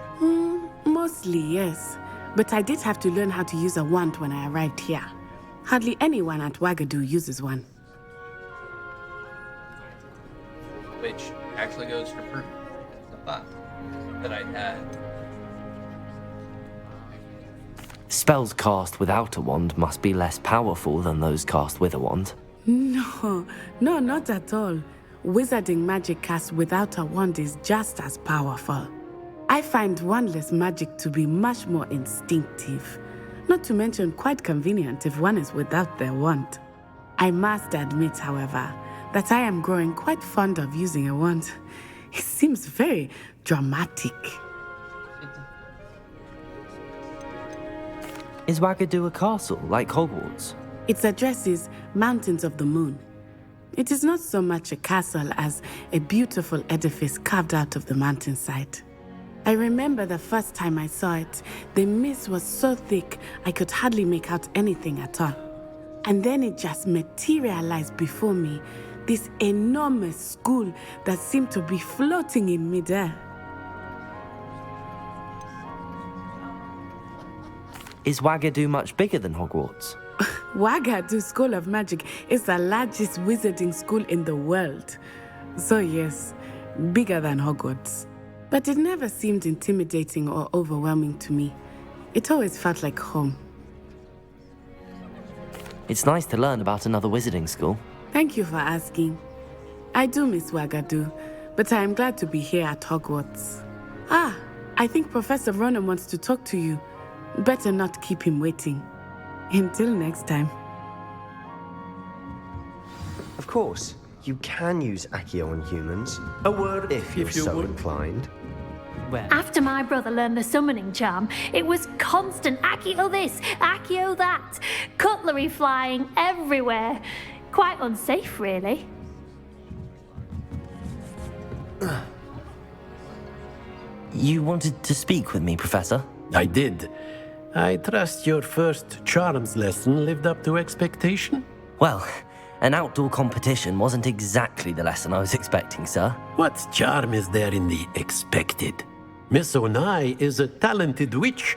Mostly, yes. But I did have to learn how to use a wand when I arrived here. Hardly anyone at Wagadu uses one.
Which actually goes to prove the thought that I had.
Spells cast without a wand must be less powerful than those cast with a wand.
No, not at all. Wizarding magic cast without a wand is just as powerful. I find wandless magic to be much more instinctive. Not to mention quite convenient if one is without their wand. I must admit, however, that I am growing quite fond of using a wand. It seems very dramatic.
Is Wagadu a castle, like Hogwarts?
Its address is Mountains of the Moon. It is not so much a castle as a beautiful edifice carved out of the mountainside. I remember the first time I saw it, the mist was so thick I could hardly make out anything at all. And then it just materialized before me, this enormous school that seemed to be floating in midair.
Is Wagadu much bigger than Hogwarts?
Wagadu School of Magic is the largest wizarding school in the world. So yes, bigger than Hogwarts. But it never seemed intimidating or overwhelming to me. It always felt like home.
It's nice to learn about another wizarding school.
Thank you for asking. I do miss Wagadu, but I am glad to be here at Hogwarts. I think Professor Ronan wants to talk to you. Better not keep him waiting. Until next time.
Of course, you can use Accio on humans. A word if you're so inclined.
Well,
After my brother learned the summoning charm, it was constant Accio this, Accio that. Cutlery flying everywhere. Quite unsafe, really.
You wanted to speak with me, Professor?
I did. I trust your first charms lesson lived up to expectation?
Well, an outdoor competition wasn't exactly the lesson I was expecting, sir.
What charm is there in the expected? Miss Onai is a talented witch.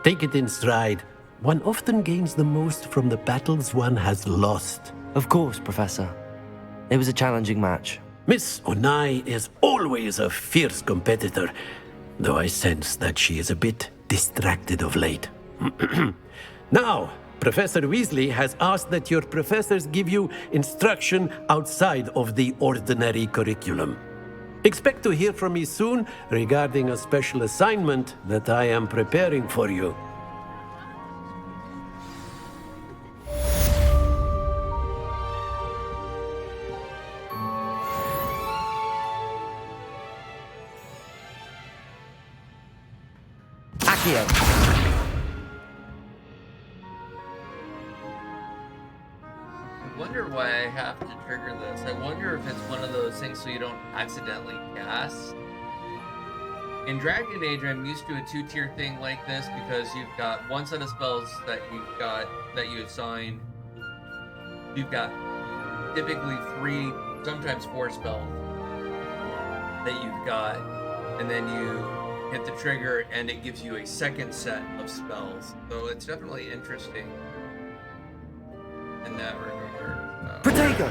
Take it in stride. One often gains the most from the battles one has lost.
Of course, Professor. It was a challenging match.
Miss Onai is always a fierce competitor, though I sense that she is a bit distracted of late. Now, Professor Weasley has asked that your professors give you instruction outside of the ordinary curriculum. Expect to hear from me soon regarding a special assignment that I am preparing for you.
Accio!
I wonder why I have to trigger this. I wonder if it's one of those things so you don't accidentally cast. In Dragon Age, I'm used to a 2-tier thing like this because you've got one set of spells that you assign. You've got typically 3, sometimes 4 spells that you've got, and then you hit the trigger and it gives you a second set of spells. So it's definitely interesting in that regard.
Protego!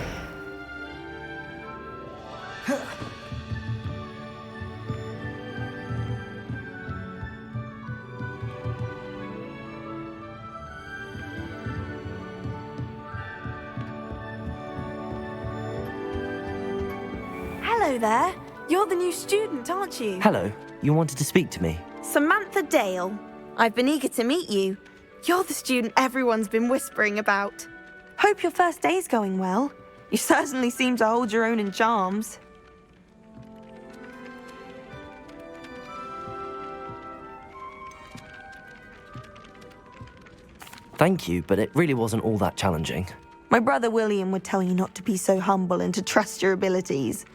Hello there. You're the new student, aren't you?
Hello. You wanted to speak to me?
Samantha Dale. I've been eager to meet you. You're the student everyone's been whispering about. Hope your first day's going well. You certainly seem to hold your own in charms.
Thank you, but it really wasn't all that challenging.
My brother William would tell you not to be so humble and to trust your abilities.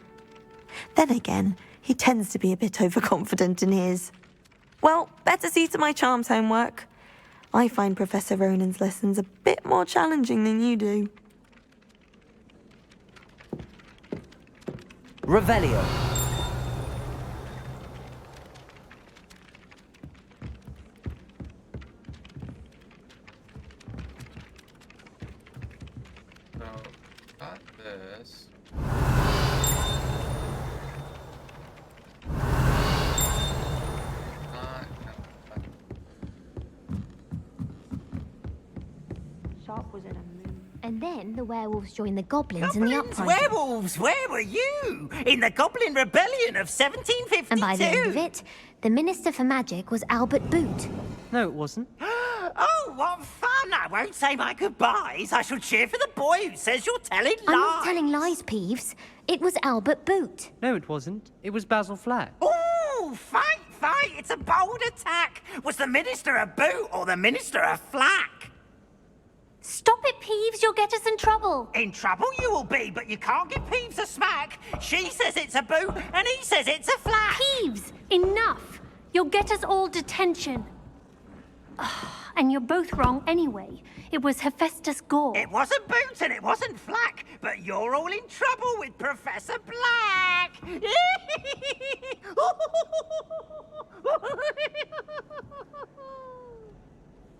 Then again, He tends to be a bit overconfident in his. Well, better see to my charms homework. I find Professor Ronan's lessons a bit more challenging than you do.
Revelio.
So, got this.
Sharp was in a mood. And then the werewolves joined the goblins in the
Goblins,
uprising.
werewolves, where were you? In the Goblin Rebellion of 1752.
And by the end of it, the Minister for Magic was Albert Boot.
No, it wasn't.
Oh, what fun! I won't say my goodbyes. I shall cheer for the boy who says you're telling lies.
I'm not telling lies, Peeves. It was Albert Boot.
No, it wasn't. It was Basil Flack.
Ooh, fight! It's a bold attack. Was the Minister a boot or the Minister a flack?
Stop it, Peeves. You'll get us in trouble.
In trouble you will be, but you can't give Peeves a smack. She says it's a boot, and he says it's a flack.
Peeves, enough. You'll get us all detention. And you're both wrong anyway. It was Hephaestus Gore.
It wasn't boot and it wasn't flack, but you're all in trouble with Professor Black.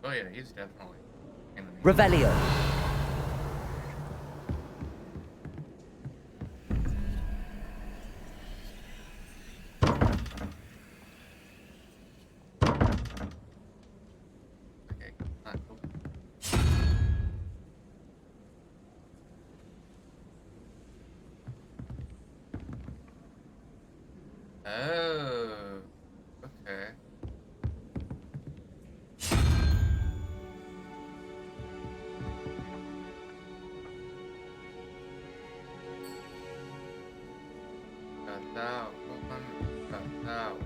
Oh yeah, he's definitely.
Revelio.
Okay, not cool. Oh, okay. Got that one. Got that one.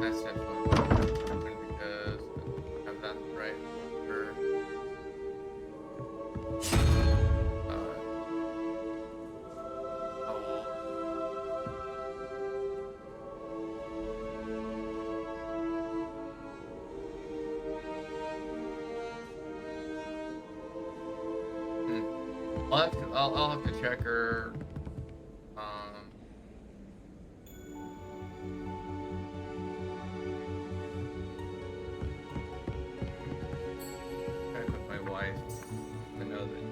That's definitely because I have that right order. I'll have to check her. Check with my wife. I know that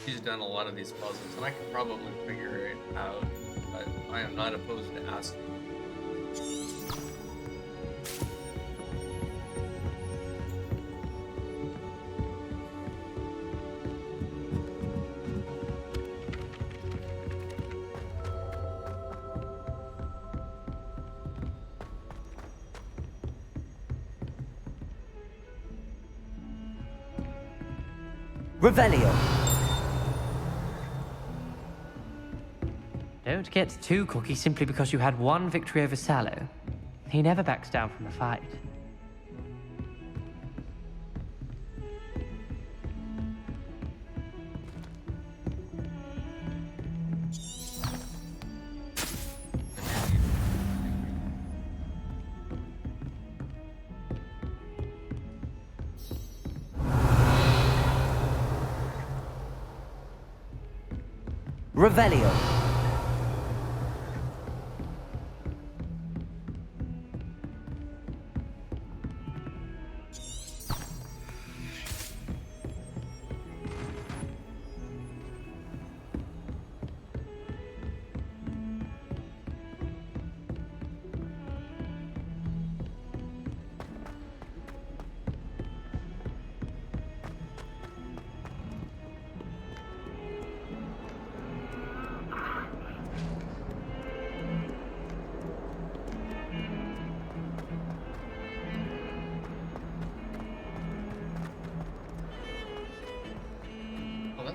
she's done a lot of these puzzles, and I could probably figure it out, but I am not opposed to asking.
Revelio.
Don't get too cocky simply because you had one victory over Sallow. He never backs down from a fight.
Revelio.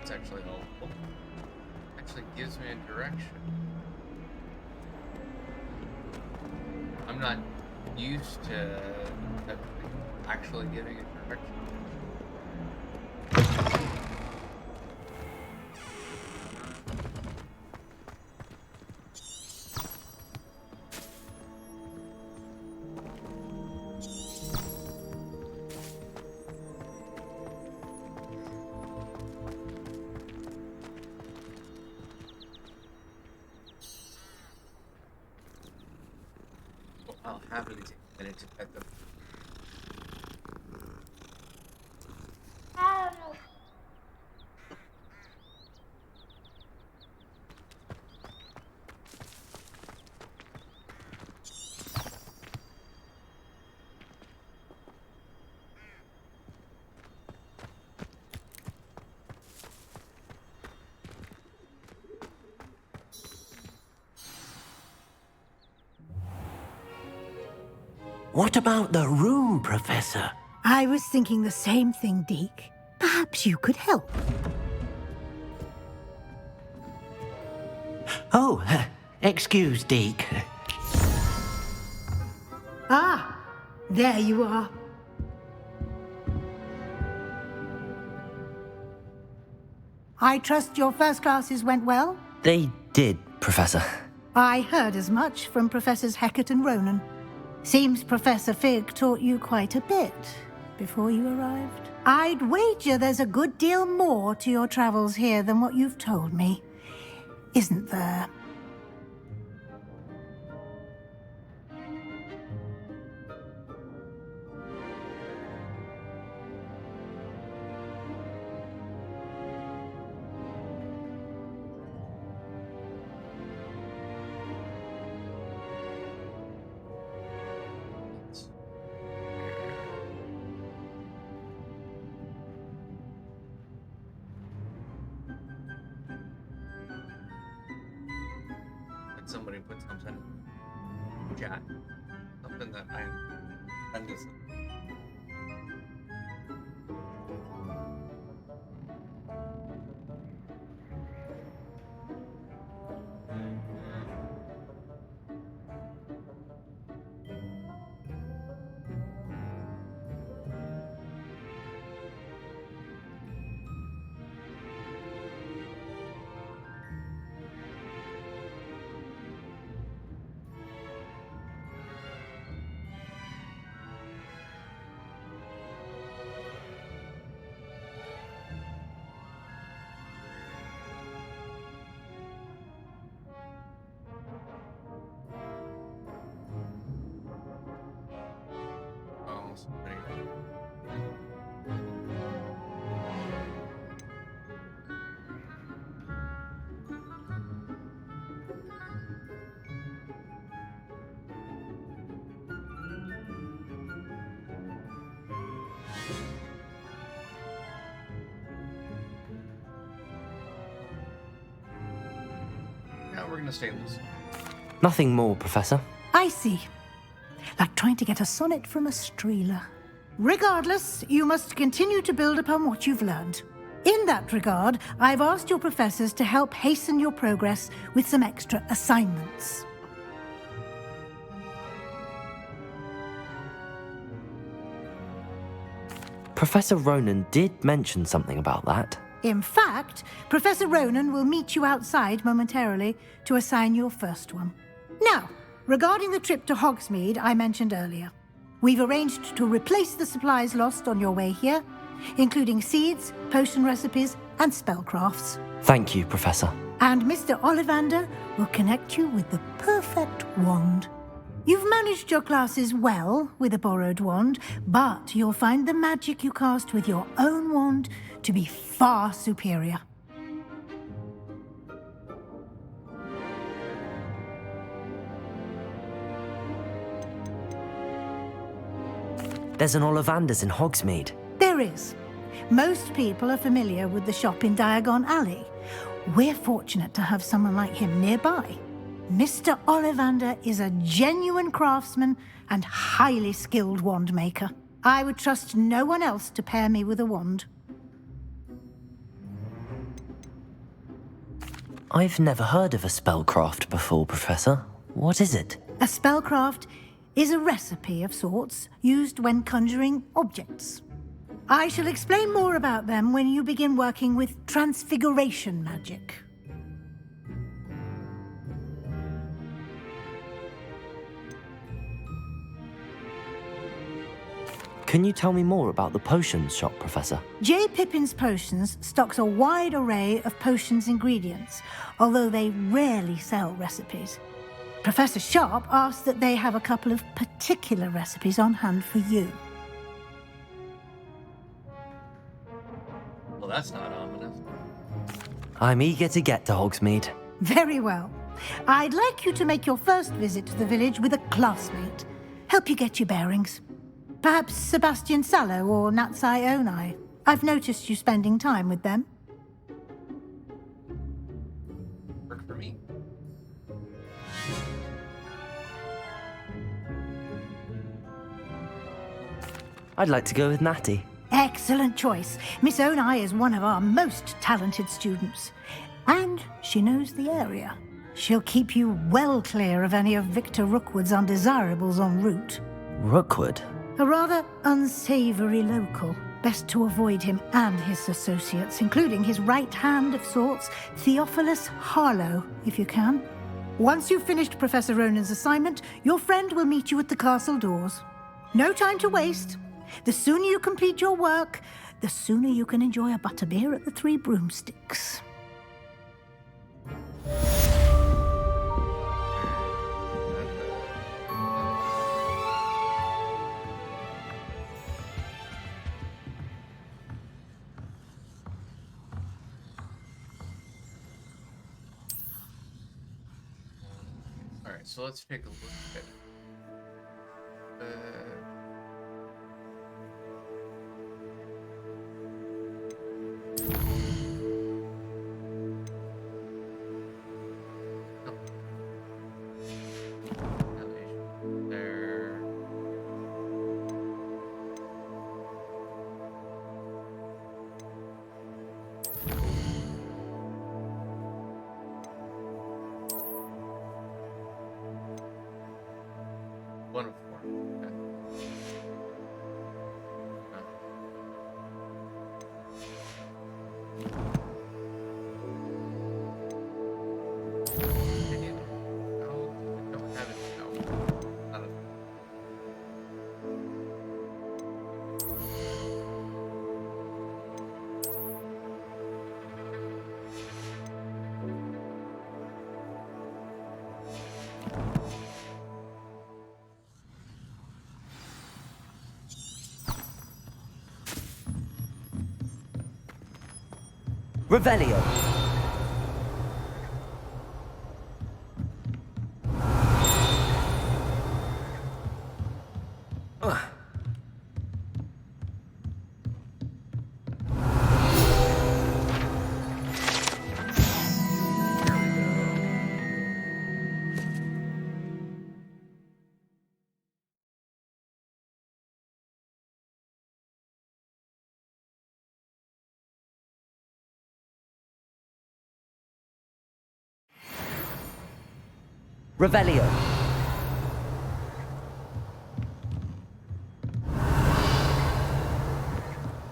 That's actually helpful. Actually gives me a direction. I'm not used to actually giving a direction. I'll happily take a minute to pet them.
What about the room, Professor?
I was thinking the same thing, Deke. Perhaps you could help.
Oh, excuse, Deke.
Ah, there you are. I trust your first classes went well?
They did, Professor.
I heard as much from Professors Hecat and Ronan. Seems Professor Fig taught you quite a bit before you arrived. I'd wager there's a good deal more to your travels here than what you've told me, isn't there?
Somebody put something in chat. Something that I'm listening. We're gonna stay loose.
Nothing more, Professor.
I see. Like trying to get a sonnet from a streeler. Regardless, you must continue to build upon what you've learned. In that regard, I've asked your professors to help hasten your progress with some extra assignments.
Professor Ronan did mention something about that.
In fact, Professor Ronan will meet you outside momentarily to assign your first one. Now, regarding the trip to Hogsmeade I mentioned earlier, we've arranged to replace the supplies lost on your way here, including seeds, potion recipes, and spellcrafts.
Thank you, Professor.
And Mr. Ollivander will connect you with the perfect wand. You've managed your classes well with a borrowed wand, but you'll find the magic you cast with your own wand to be far superior.
There's an Ollivander's in Hogsmeade.
There is. Most people are familiar with the shop in Diagon Alley. We're fortunate to have someone like him nearby. Mr. Ollivander is a genuine craftsman and highly skilled wand maker. I would trust no one else to pair me with a wand.
I've never heard of a spellcraft before, Professor. What is it?
A spellcraft is a recipe of sorts used when conjuring objects. I shall explain more about them when you begin working with transfiguration magic.
Can you tell me more about the potions shop, Professor?
J. Pippin's Potions stocks a wide array of potions ingredients, although they rarely sell recipes. Professor Sharp asks that they have a couple of particular recipes on hand for you.
Well, that's not ominous.
I'm eager to get to Hogsmeade.
Very well. I'd like you to make your first visit to the village with a classmate. Help you get your bearings. Perhaps Sebastian Sallow or Natsai Onai. I've noticed you spending time with them.
Work for me.
I'd like to go with Natty.
Excellent choice. Miss Onai is one of our most talented students. And she knows the area. She'll keep you well clear of any of Victor Rookwood's undesirables en route.
Rookwood?
A rather unsavory local. Best to avoid him and his associates, including his right hand of sorts, Theophilus Harlow, if you can. Once you've finished Professor Ronan's assignment, your friend will meet you at the castle doors. No time to waste. The sooner you complete your work, the sooner you can enjoy a butterbeer at the Three Broomsticks.
Alright, so let's take a look at it. There. One of four. Okay.
Revelio. Revelio.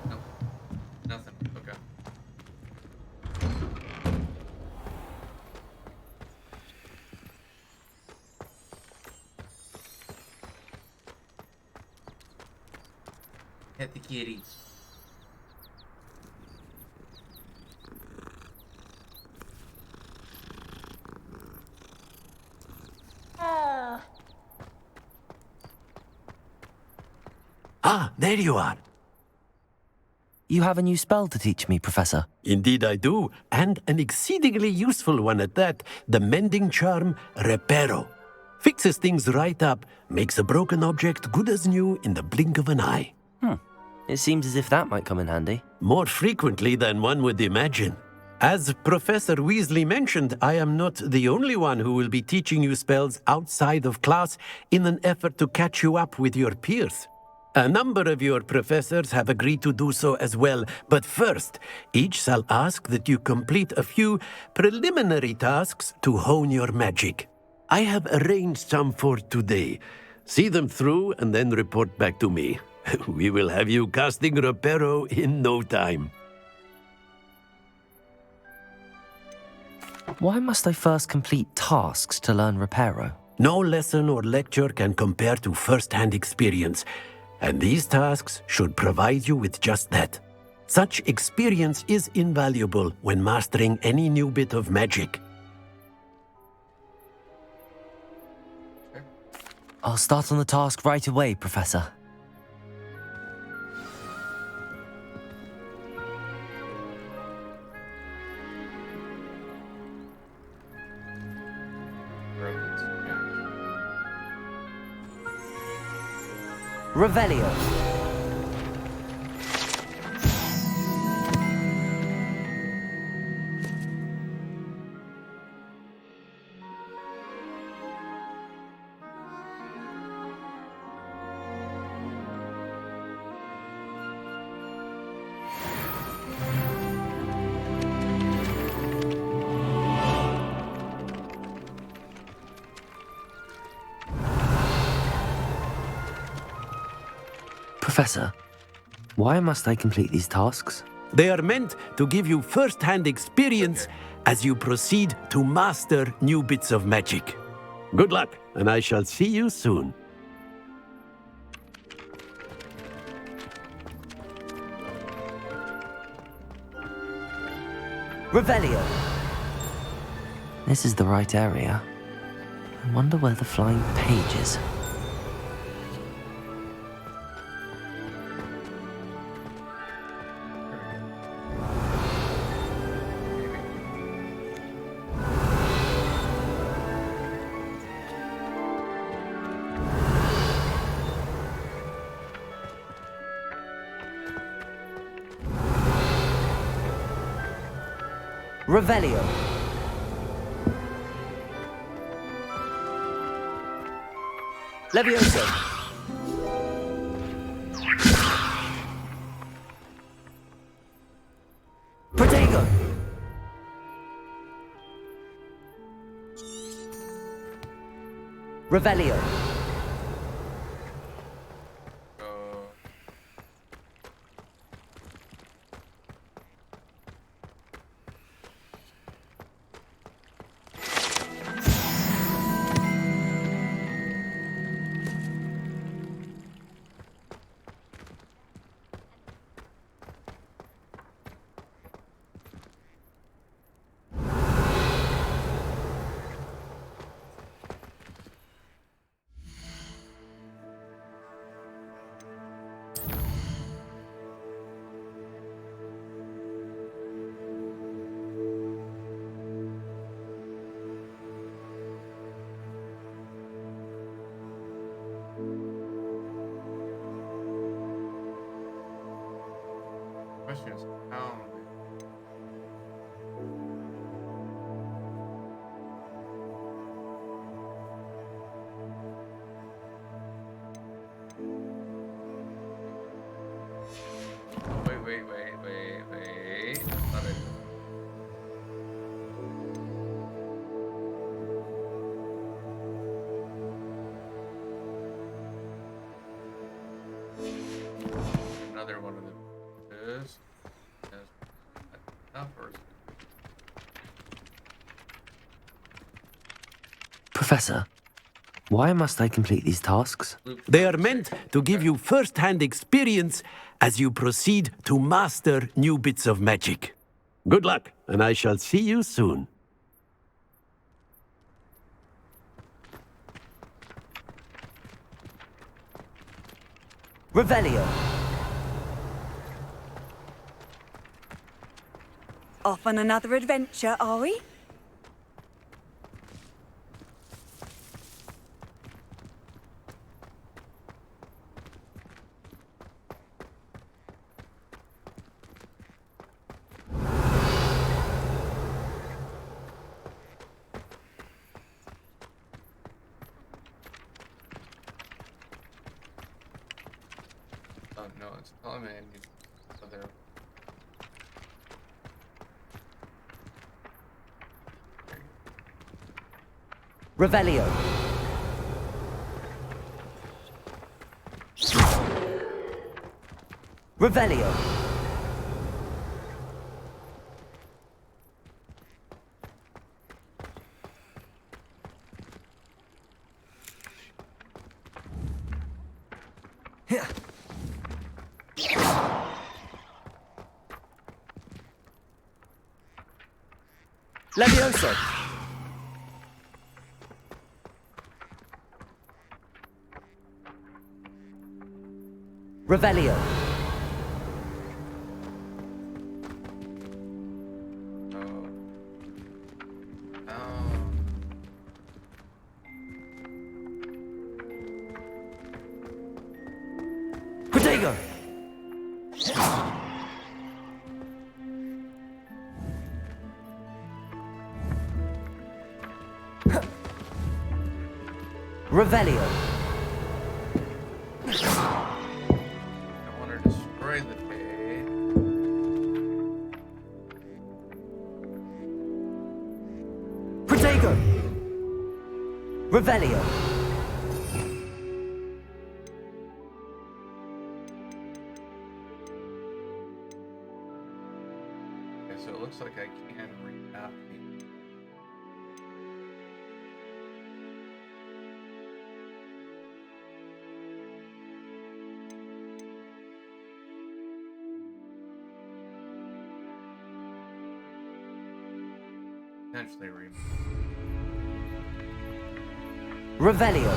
No. Nothing. Okay. Hit the kitty.
Ah, there you are.
You have a new spell to teach me, Professor.
Indeed I do, and an exceedingly useful one at that. The mending charm, Reparo. Fixes things right up, makes a broken object good as new in the blink of an eye.
It seems as if that might come in handy.
More frequently than one would imagine. As Professor Weasley mentioned, I am not the only one who will be teaching you spells outside of class in an effort to catch you up with your peers. A number of your professors have agreed to do so as well, but first, each shall ask that you complete a few preliminary tasks to hone your magic. I have arranged some for today. See them through and then report back to me. We will have you casting Reparo in no time.
Why must I first complete tasks to learn Reparo?
No lesson or lecture can compare to first-hand experience, and these tasks should provide you with just that. Such experience is invaluable when mastering any new bit of magic.
I'll start on the task right away, Professor. Revelio. Professor, why must I complete these tasks?
They are meant to give you first-hand experience as you proceed to master new bits of magic. Good luck, and I shall see you soon.
Revelio. This is the right area. I wonder where the flying page is. Revelio. Levioso. Protego. Revelio.
Questions? How? Wait. That's not it. Another one of them. This is not first.
Professor, why must I complete these tasks?
They are meant to give you first-hand experience as you proceed to master new bits of magic. Good luck, and I shall see you soon.
Revelio.
Off on another adventure, are we?
no, it's telling me I need other.
Revelio. Revelio. Levioso. Revelio. Protego. Revelio.
I want to destroy the page.
Protego. Revelio.
Okay, so it looks like I can remap the. Potentially remap.
Revelio.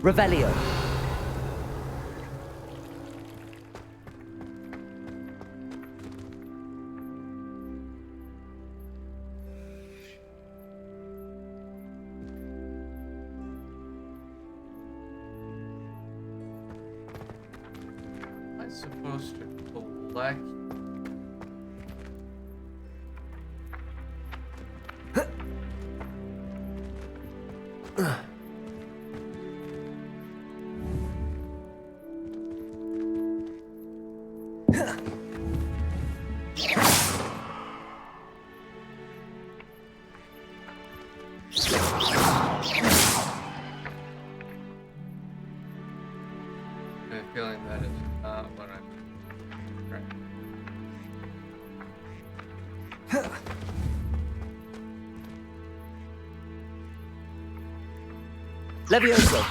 Revelio.
Am I supposed to collect? I have a feeling that is not what I'm trying.
Levioso.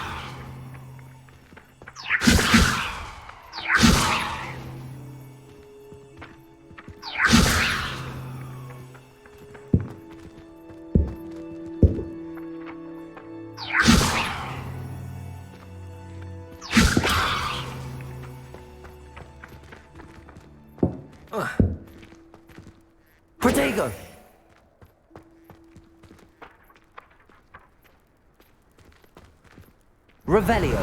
Protego. Revelio.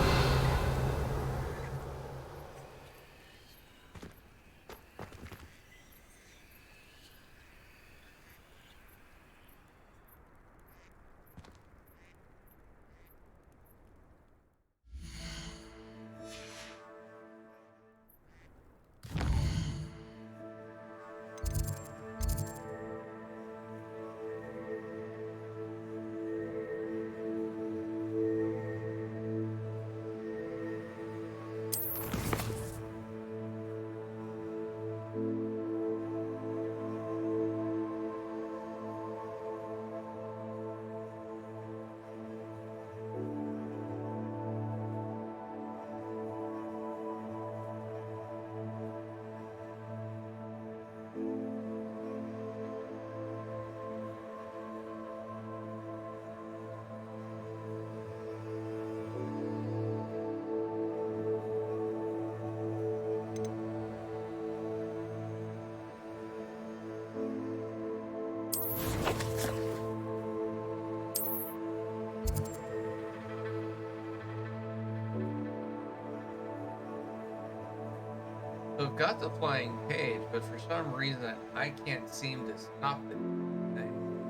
I've got the flying page, but for some reason I can't seem to stop it.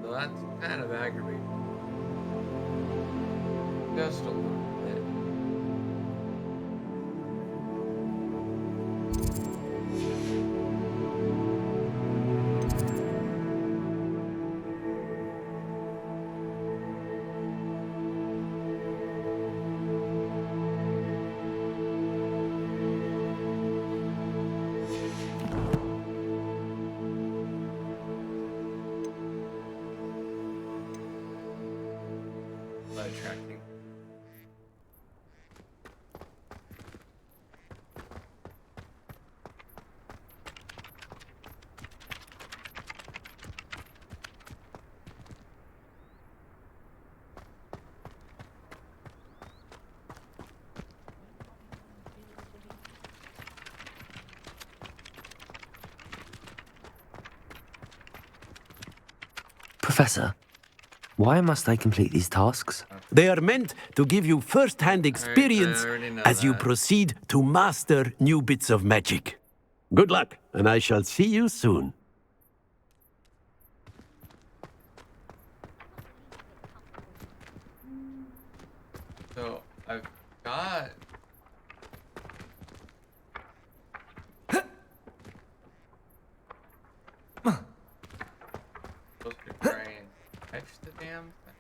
So that's kind of aggravating. Just a little bit. Attracting.
Professor, why must I complete these tasks?
They are meant to give you first-hand experience as you proceed to master new bits of magic. Good luck, and I shall see you soon.
So I've got. Supposed to try and catch the damn thing.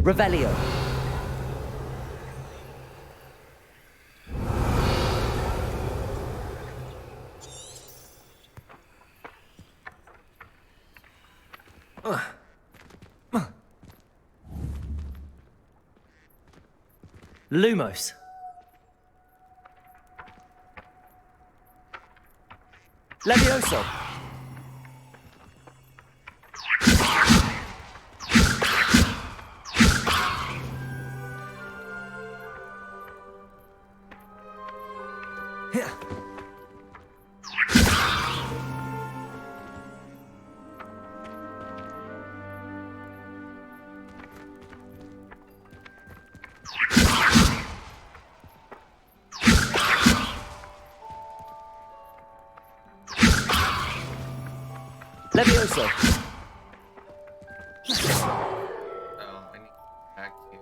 Revelio.
Lumos. Levioso. Levioso.
Oh, I need back here.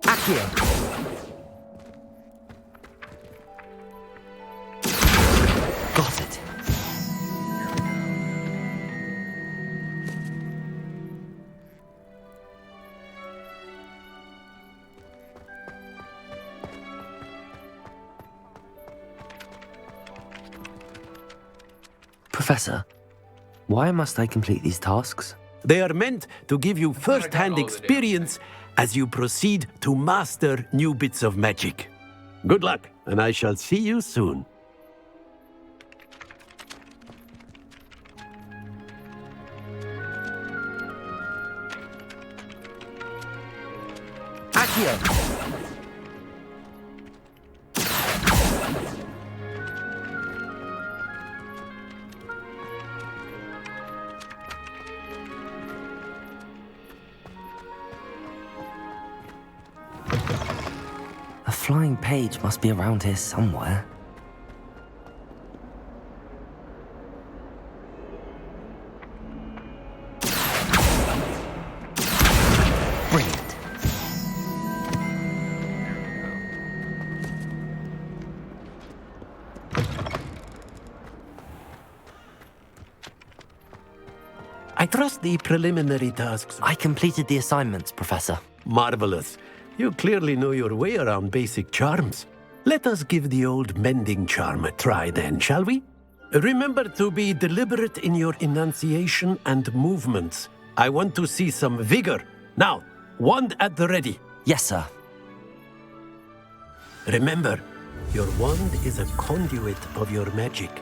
Accio.
Got it. Professor, why must I complete these tasks?
They are meant to give you first-hand experience as you proceed to master new bits of magic. Good luck, and I shall see you soon.
Accio.
A flying page must be around here somewhere. Brilliant.
I trust the preliminary tasks.
I completed the assignments, Professor.
Marvelous. You clearly know your way around basic charms. Let us give the old mending charm a try then, shall we? Remember to be deliberate in your enunciation and movements. I want to see some vigor. Now, wand at the ready.
Yes, sir.
Remember, your wand is a conduit of your magic.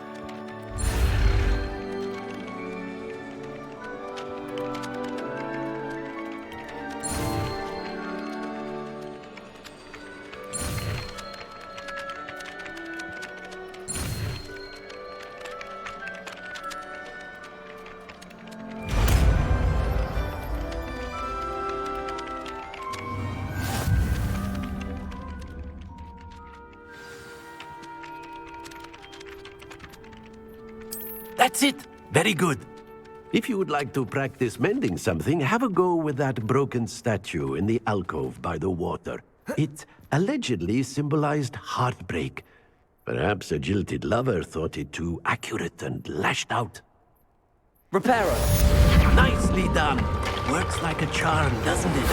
That's it. Very good. If you would like to practice mending something, have a go with that broken statue in the alcove by the water. It allegedly symbolized heartbreak. Perhaps a jilted lover thought it too accurate and lashed out.
Reparo!
Nicely done. Works like a charm, doesn't it?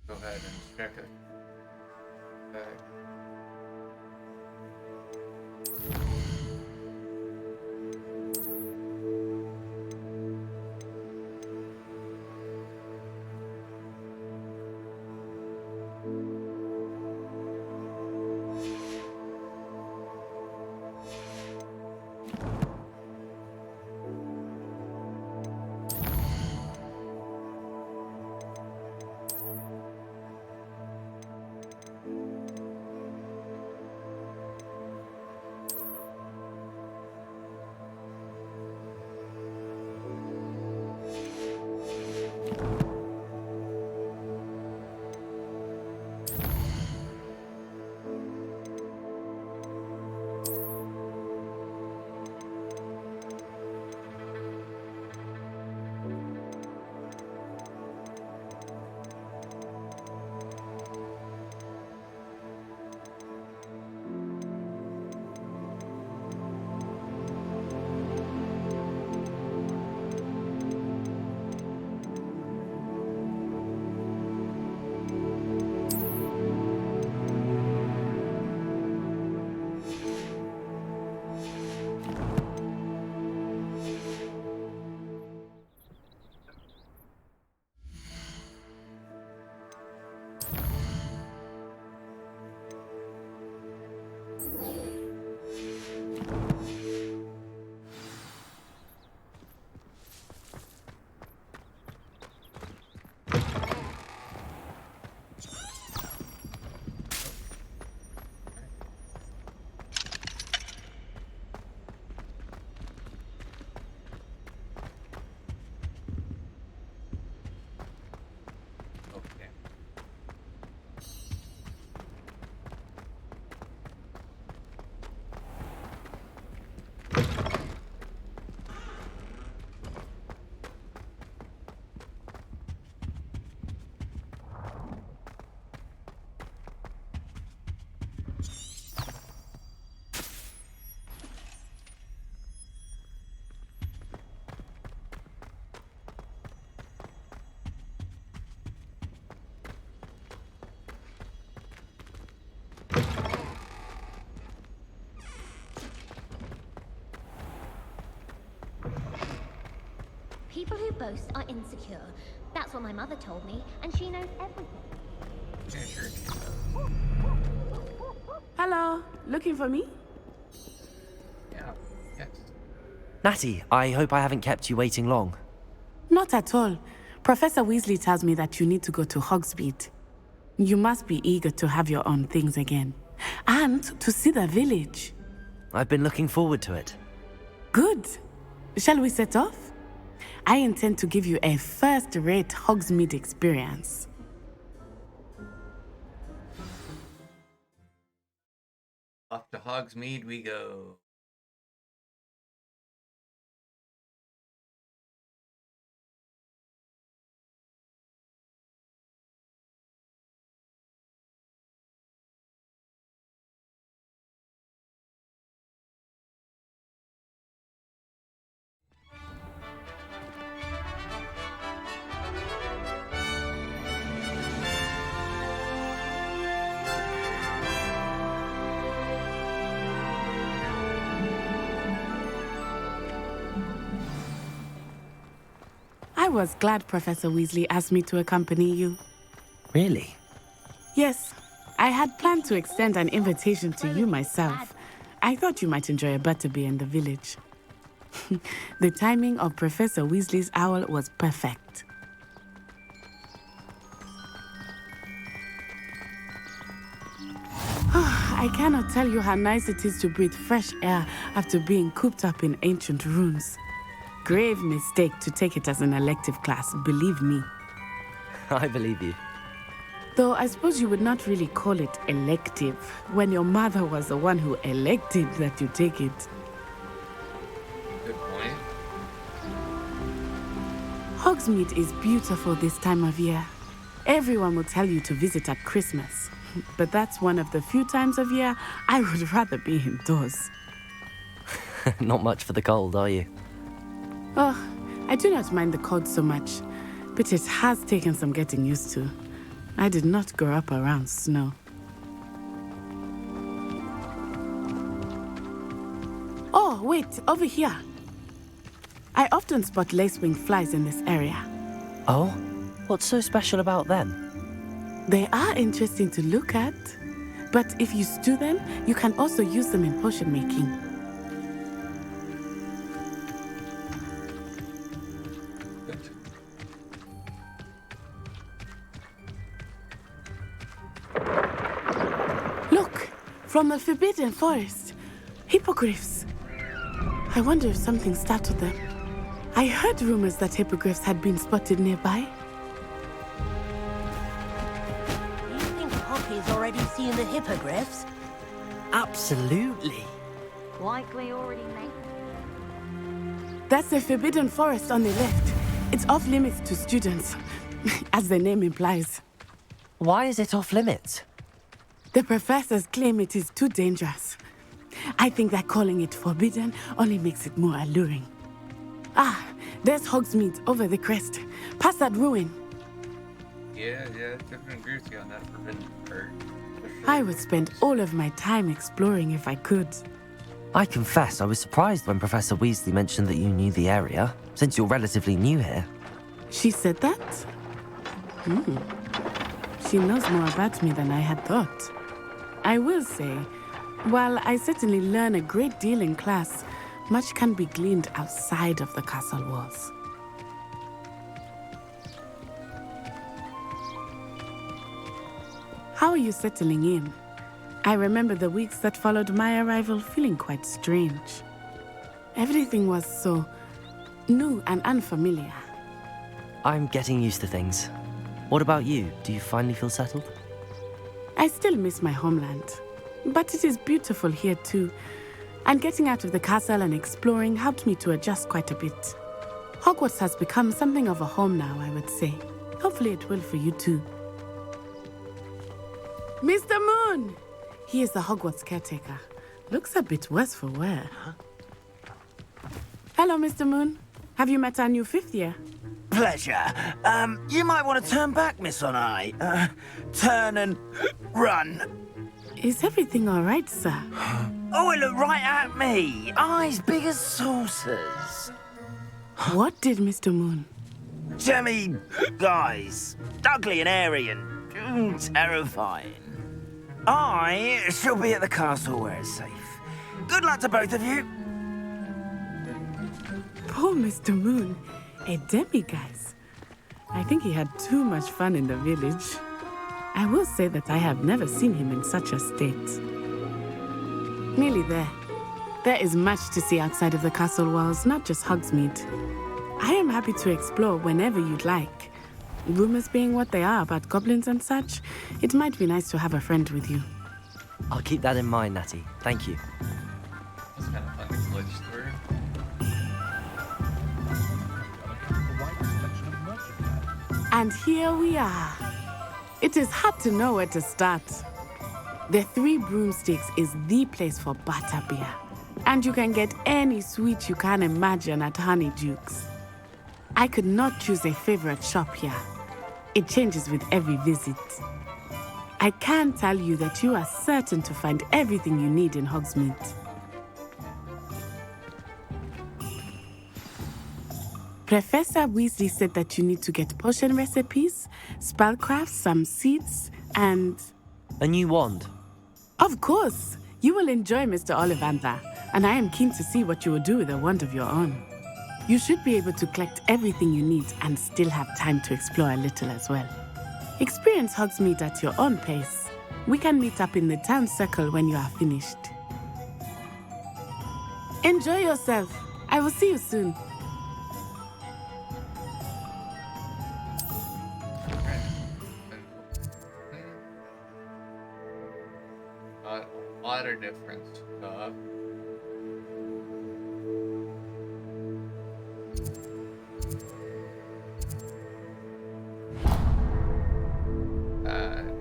Go ahead and check it. Okay.
People who boast are insecure. That's what my mother told me, and she knows everything.
Hello, looking for me?
Yeah, yes.
Natty, I hope I haven't kept you waiting long.
Not at all. Professor Weasley tells me that you need to go to Hogsmeade. You must be eager to have your own things again. And to see the village.
I've been looking forward to it.
Good. Shall we set off? I intend to give you a first-rate Hogsmeade experience.
Off to Hogsmeade we go.
I was glad Professor Weasley asked me to accompany you.
Really?
Yes. I had planned to extend an invitation to you myself. I thought you might enjoy a butterbeer in the village. The timing of Professor Weasley's owl was perfect. I cannot tell you how nice it is to breathe fresh air after being cooped up in ancient ruins. Grave mistake to take it as an elective class, believe me.
I believe you.
Though I suppose you would not really call it elective when your mother was the one who elected that you take it.
Good point.
Hogsmeade is beautiful this time of year. Everyone will tell you to visit at Christmas. But that's one of the few times of year I would rather be indoors.
Not much for the cold, are you?
Oh, I do not mind the cold so much, but it has taken some getting used to. I did not grow up around snow. Oh, wait, over here. I often spot lacewing flies in this area.
Oh? What's so special about them?
They are interesting to look at, but if you stew them, you can also use them in potion making. Look, from the Forbidden Forest, hippogriffs. I wonder if something startled them. I heard rumors that hippogriffs had been spotted nearby.
Poppy's already seen the hippogriffs?
Absolutely.
Likely already made.
That's the Forbidden Forest on the left. It's off limits to students, as the name implies.
Why is it off limits?
The professors claim it is too dangerous. I think that calling it forbidden only makes it more alluring. Ah, there's Hogsmeade over the crest, past that ruin.
Yeah, definitely agree with you on that forbidden part.
I would spend all of my time exploring if I could.
I confess I was surprised when Professor Weasley mentioned that you knew the area, since you're relatively new here.
She said that? She knows more about me than I had thought. I will say, while I certainly learn a great deal in class, much can be gleaned outside of the castle walls. How are you settling in? I remember the weeks that followed my arrival feeling quite strange. Everything was so new and unfamiliar.
I'm getting used to things. What about you? Do you finally feel settled?
I still miss my homeland, but it is beautiful here too. And getting out of the castle and exploring helped me to adjust quite a bit. Hogwarts has become something of a home now, I would say. Hopefully it will for you too. Mr. Moon! He is the Hogwarts caretaker. Looks a bit worse for wear. Hello, Mr. Moon. Have you met our new 5th year?
Pleasure. You might want to turn back, Miss On-Eye. Turn and run.
Is everything all right, sir?
Oh, it looked right at me. Eyes big as saucers.
What did Mr. Moon?
Jemmy guys. Ugly and airy and terrifying. I shall be at the castle where it's safe. Good luck to both of you.
Poor Mr. Moon. A demiguise. I think he had too much fun in the village. I will say that I have never seen him in such a state. Nearly there. There is much to see outside of the castle walls, not just Hogsmeade. I am happy to explore whenever you'd like. Rumors being what they are about goblins and such, it might be nice to have a friend with you.
I'll keep that in mind, Natty. Thank you.
It's kind of fun to glitch through.
And here we are. It is hard to know where to start. The Three Broomsticks is the place for butterbeer. And you can get any sweet you can imagine at Honeyduke's. I could not choose a favorite shop here. It changes with every visit. I can tell you that you are certain to find everything you need in Hogsmeade. Professor Weasley said that you need to get potion recipes, spellcrafts, some seeds, and...
A new wand?
Of course! You will enjoy Mr. Ollivander. and I am keen to see what you will do with a wand of your own. You should be able to collect everything you need and still have time to explore a little as well. Experience Hogsmeade at your own pace. We can meet up in the town circle when you are finished. Enjoy yourself. I will see you soon.
Got a lot of different stuff.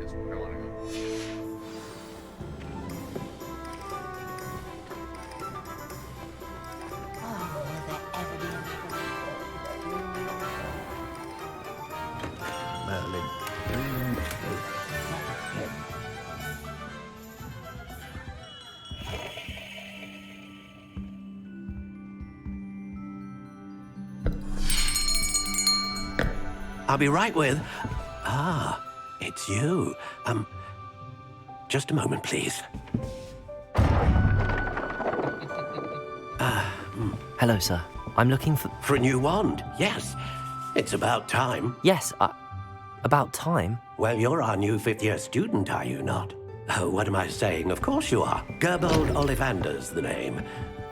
Is where I want to go.
Merlin. I'll be right with... Ah, it's you. Just a moment, please.
Hello, sir. I'm looking for...
For a new wand, yes. It's about time.
Yes, about time?
Well, you're our new fifth-year student, are you not? Oh, what am I saying? Of course you are. Gerbold Ollivander's the name.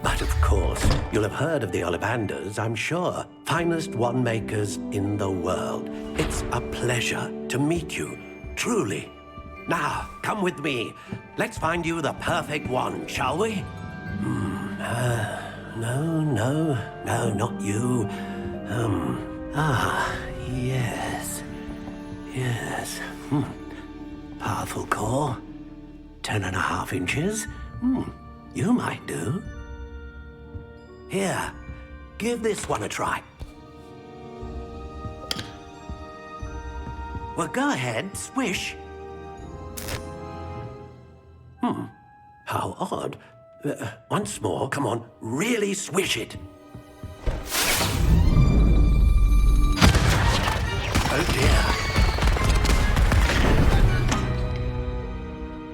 But of course, you'll have heard of the Ollivanders, I'm sure. Finest wand makers in the world. It's a pleasure to meet you, truly. Now, come with me. Let's find you the perfect wand, shall we? No, not you. Yes. Powerful core. 10.5 inches. You might do. Here, give this one a try. Well, go ahead, swish. How odd. Once more, come on, really swish it. Oh dear.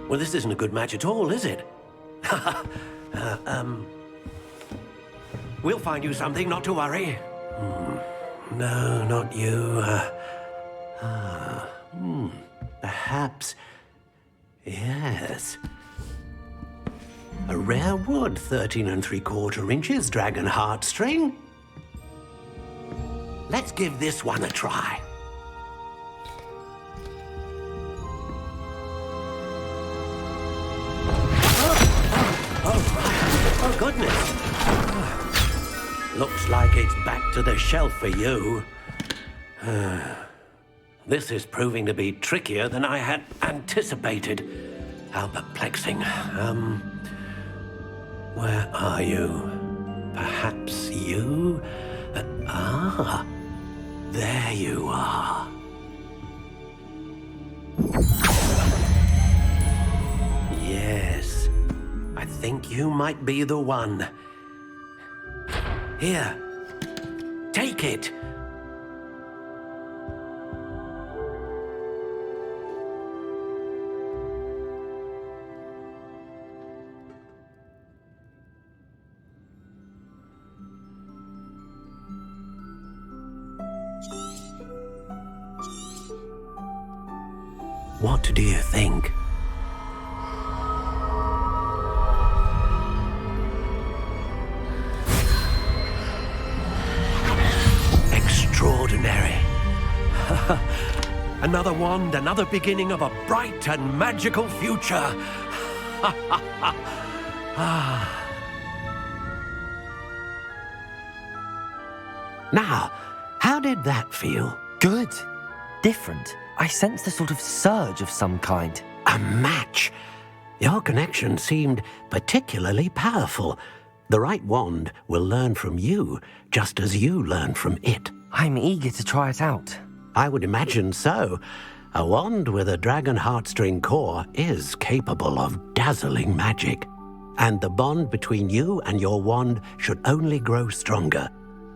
Well, this isn't a good match at all, is it? We'll find you something, not to worry. No, not you. Perhaps... Yes. A rare wood, 13 3/4 inches, dragon heartstring. Let's give this one a try. Oh, goodness. Looks like it's back to the shelf for you. This is proving to be trickier than I had anticipated. How perplexing. Where are you? Perhaps you? There you are. Yes, I think you might be the one. Here, take it. What do you think? Extraordinary. Another wand, another beginning of a bright and magical future. Now, how did that feel?
Good. Different. I sensed a sort of surge of some kind.
A match. Your connection seemed particularly powerful. The right wand will learn from you, just as you learn from it.
I'm eager to try it out.
I would imagine so. A wand with a dragon heartstring core is capable of dazzling magic. And the bond between you and your wand should only grow stronger.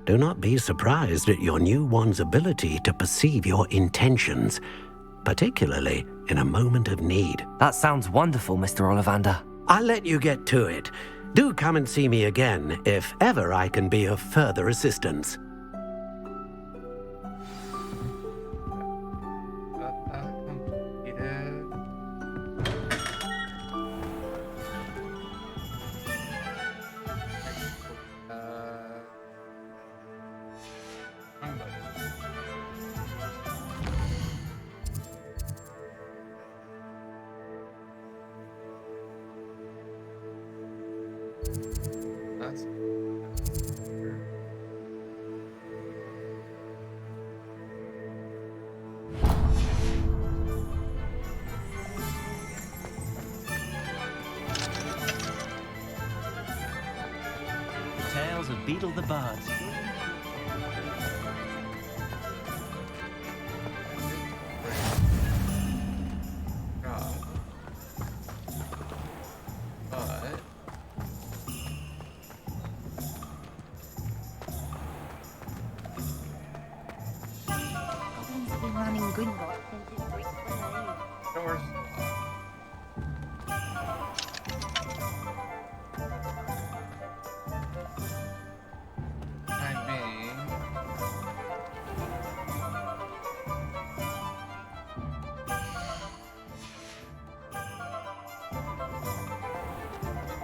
Do not be surprised at your new wand's ability to perceive your intentions, particularly in a moment of need.
That sounds wonderful, Mr. Ollivander.
I'll let you get to it. Do come and see me again if ever I can be of further assistance.
Tales of Beetle the Bard.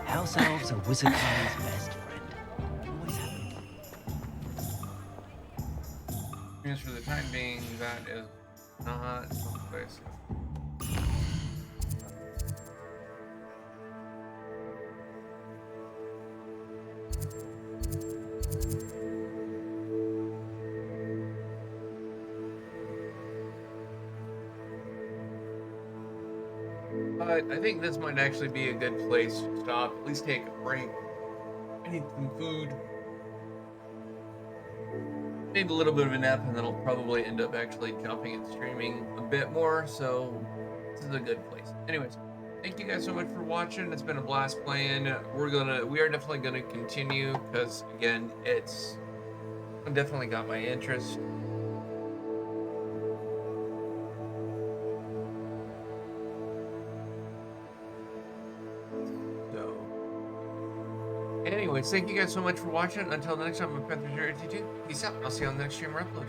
House elves are Wizard Harry's best friend. Always happy.
Means for the time being, that is not someplace. But I think this might actually be a good place to stop, at least take a break. I need some food. Maybe a little bit of a nap, and then I'll probably end up actually jumping and streaming a bit more, so this is a good place. Anyways, thank you guys so much for watching. It's been a blast playing. We are definitely gonna continue, because again, I've definitely got my interest. Anyways, thank you guys so much for watching. Until next time, I'm Panther 82. Peace out. I'll see you on the next stream or upload.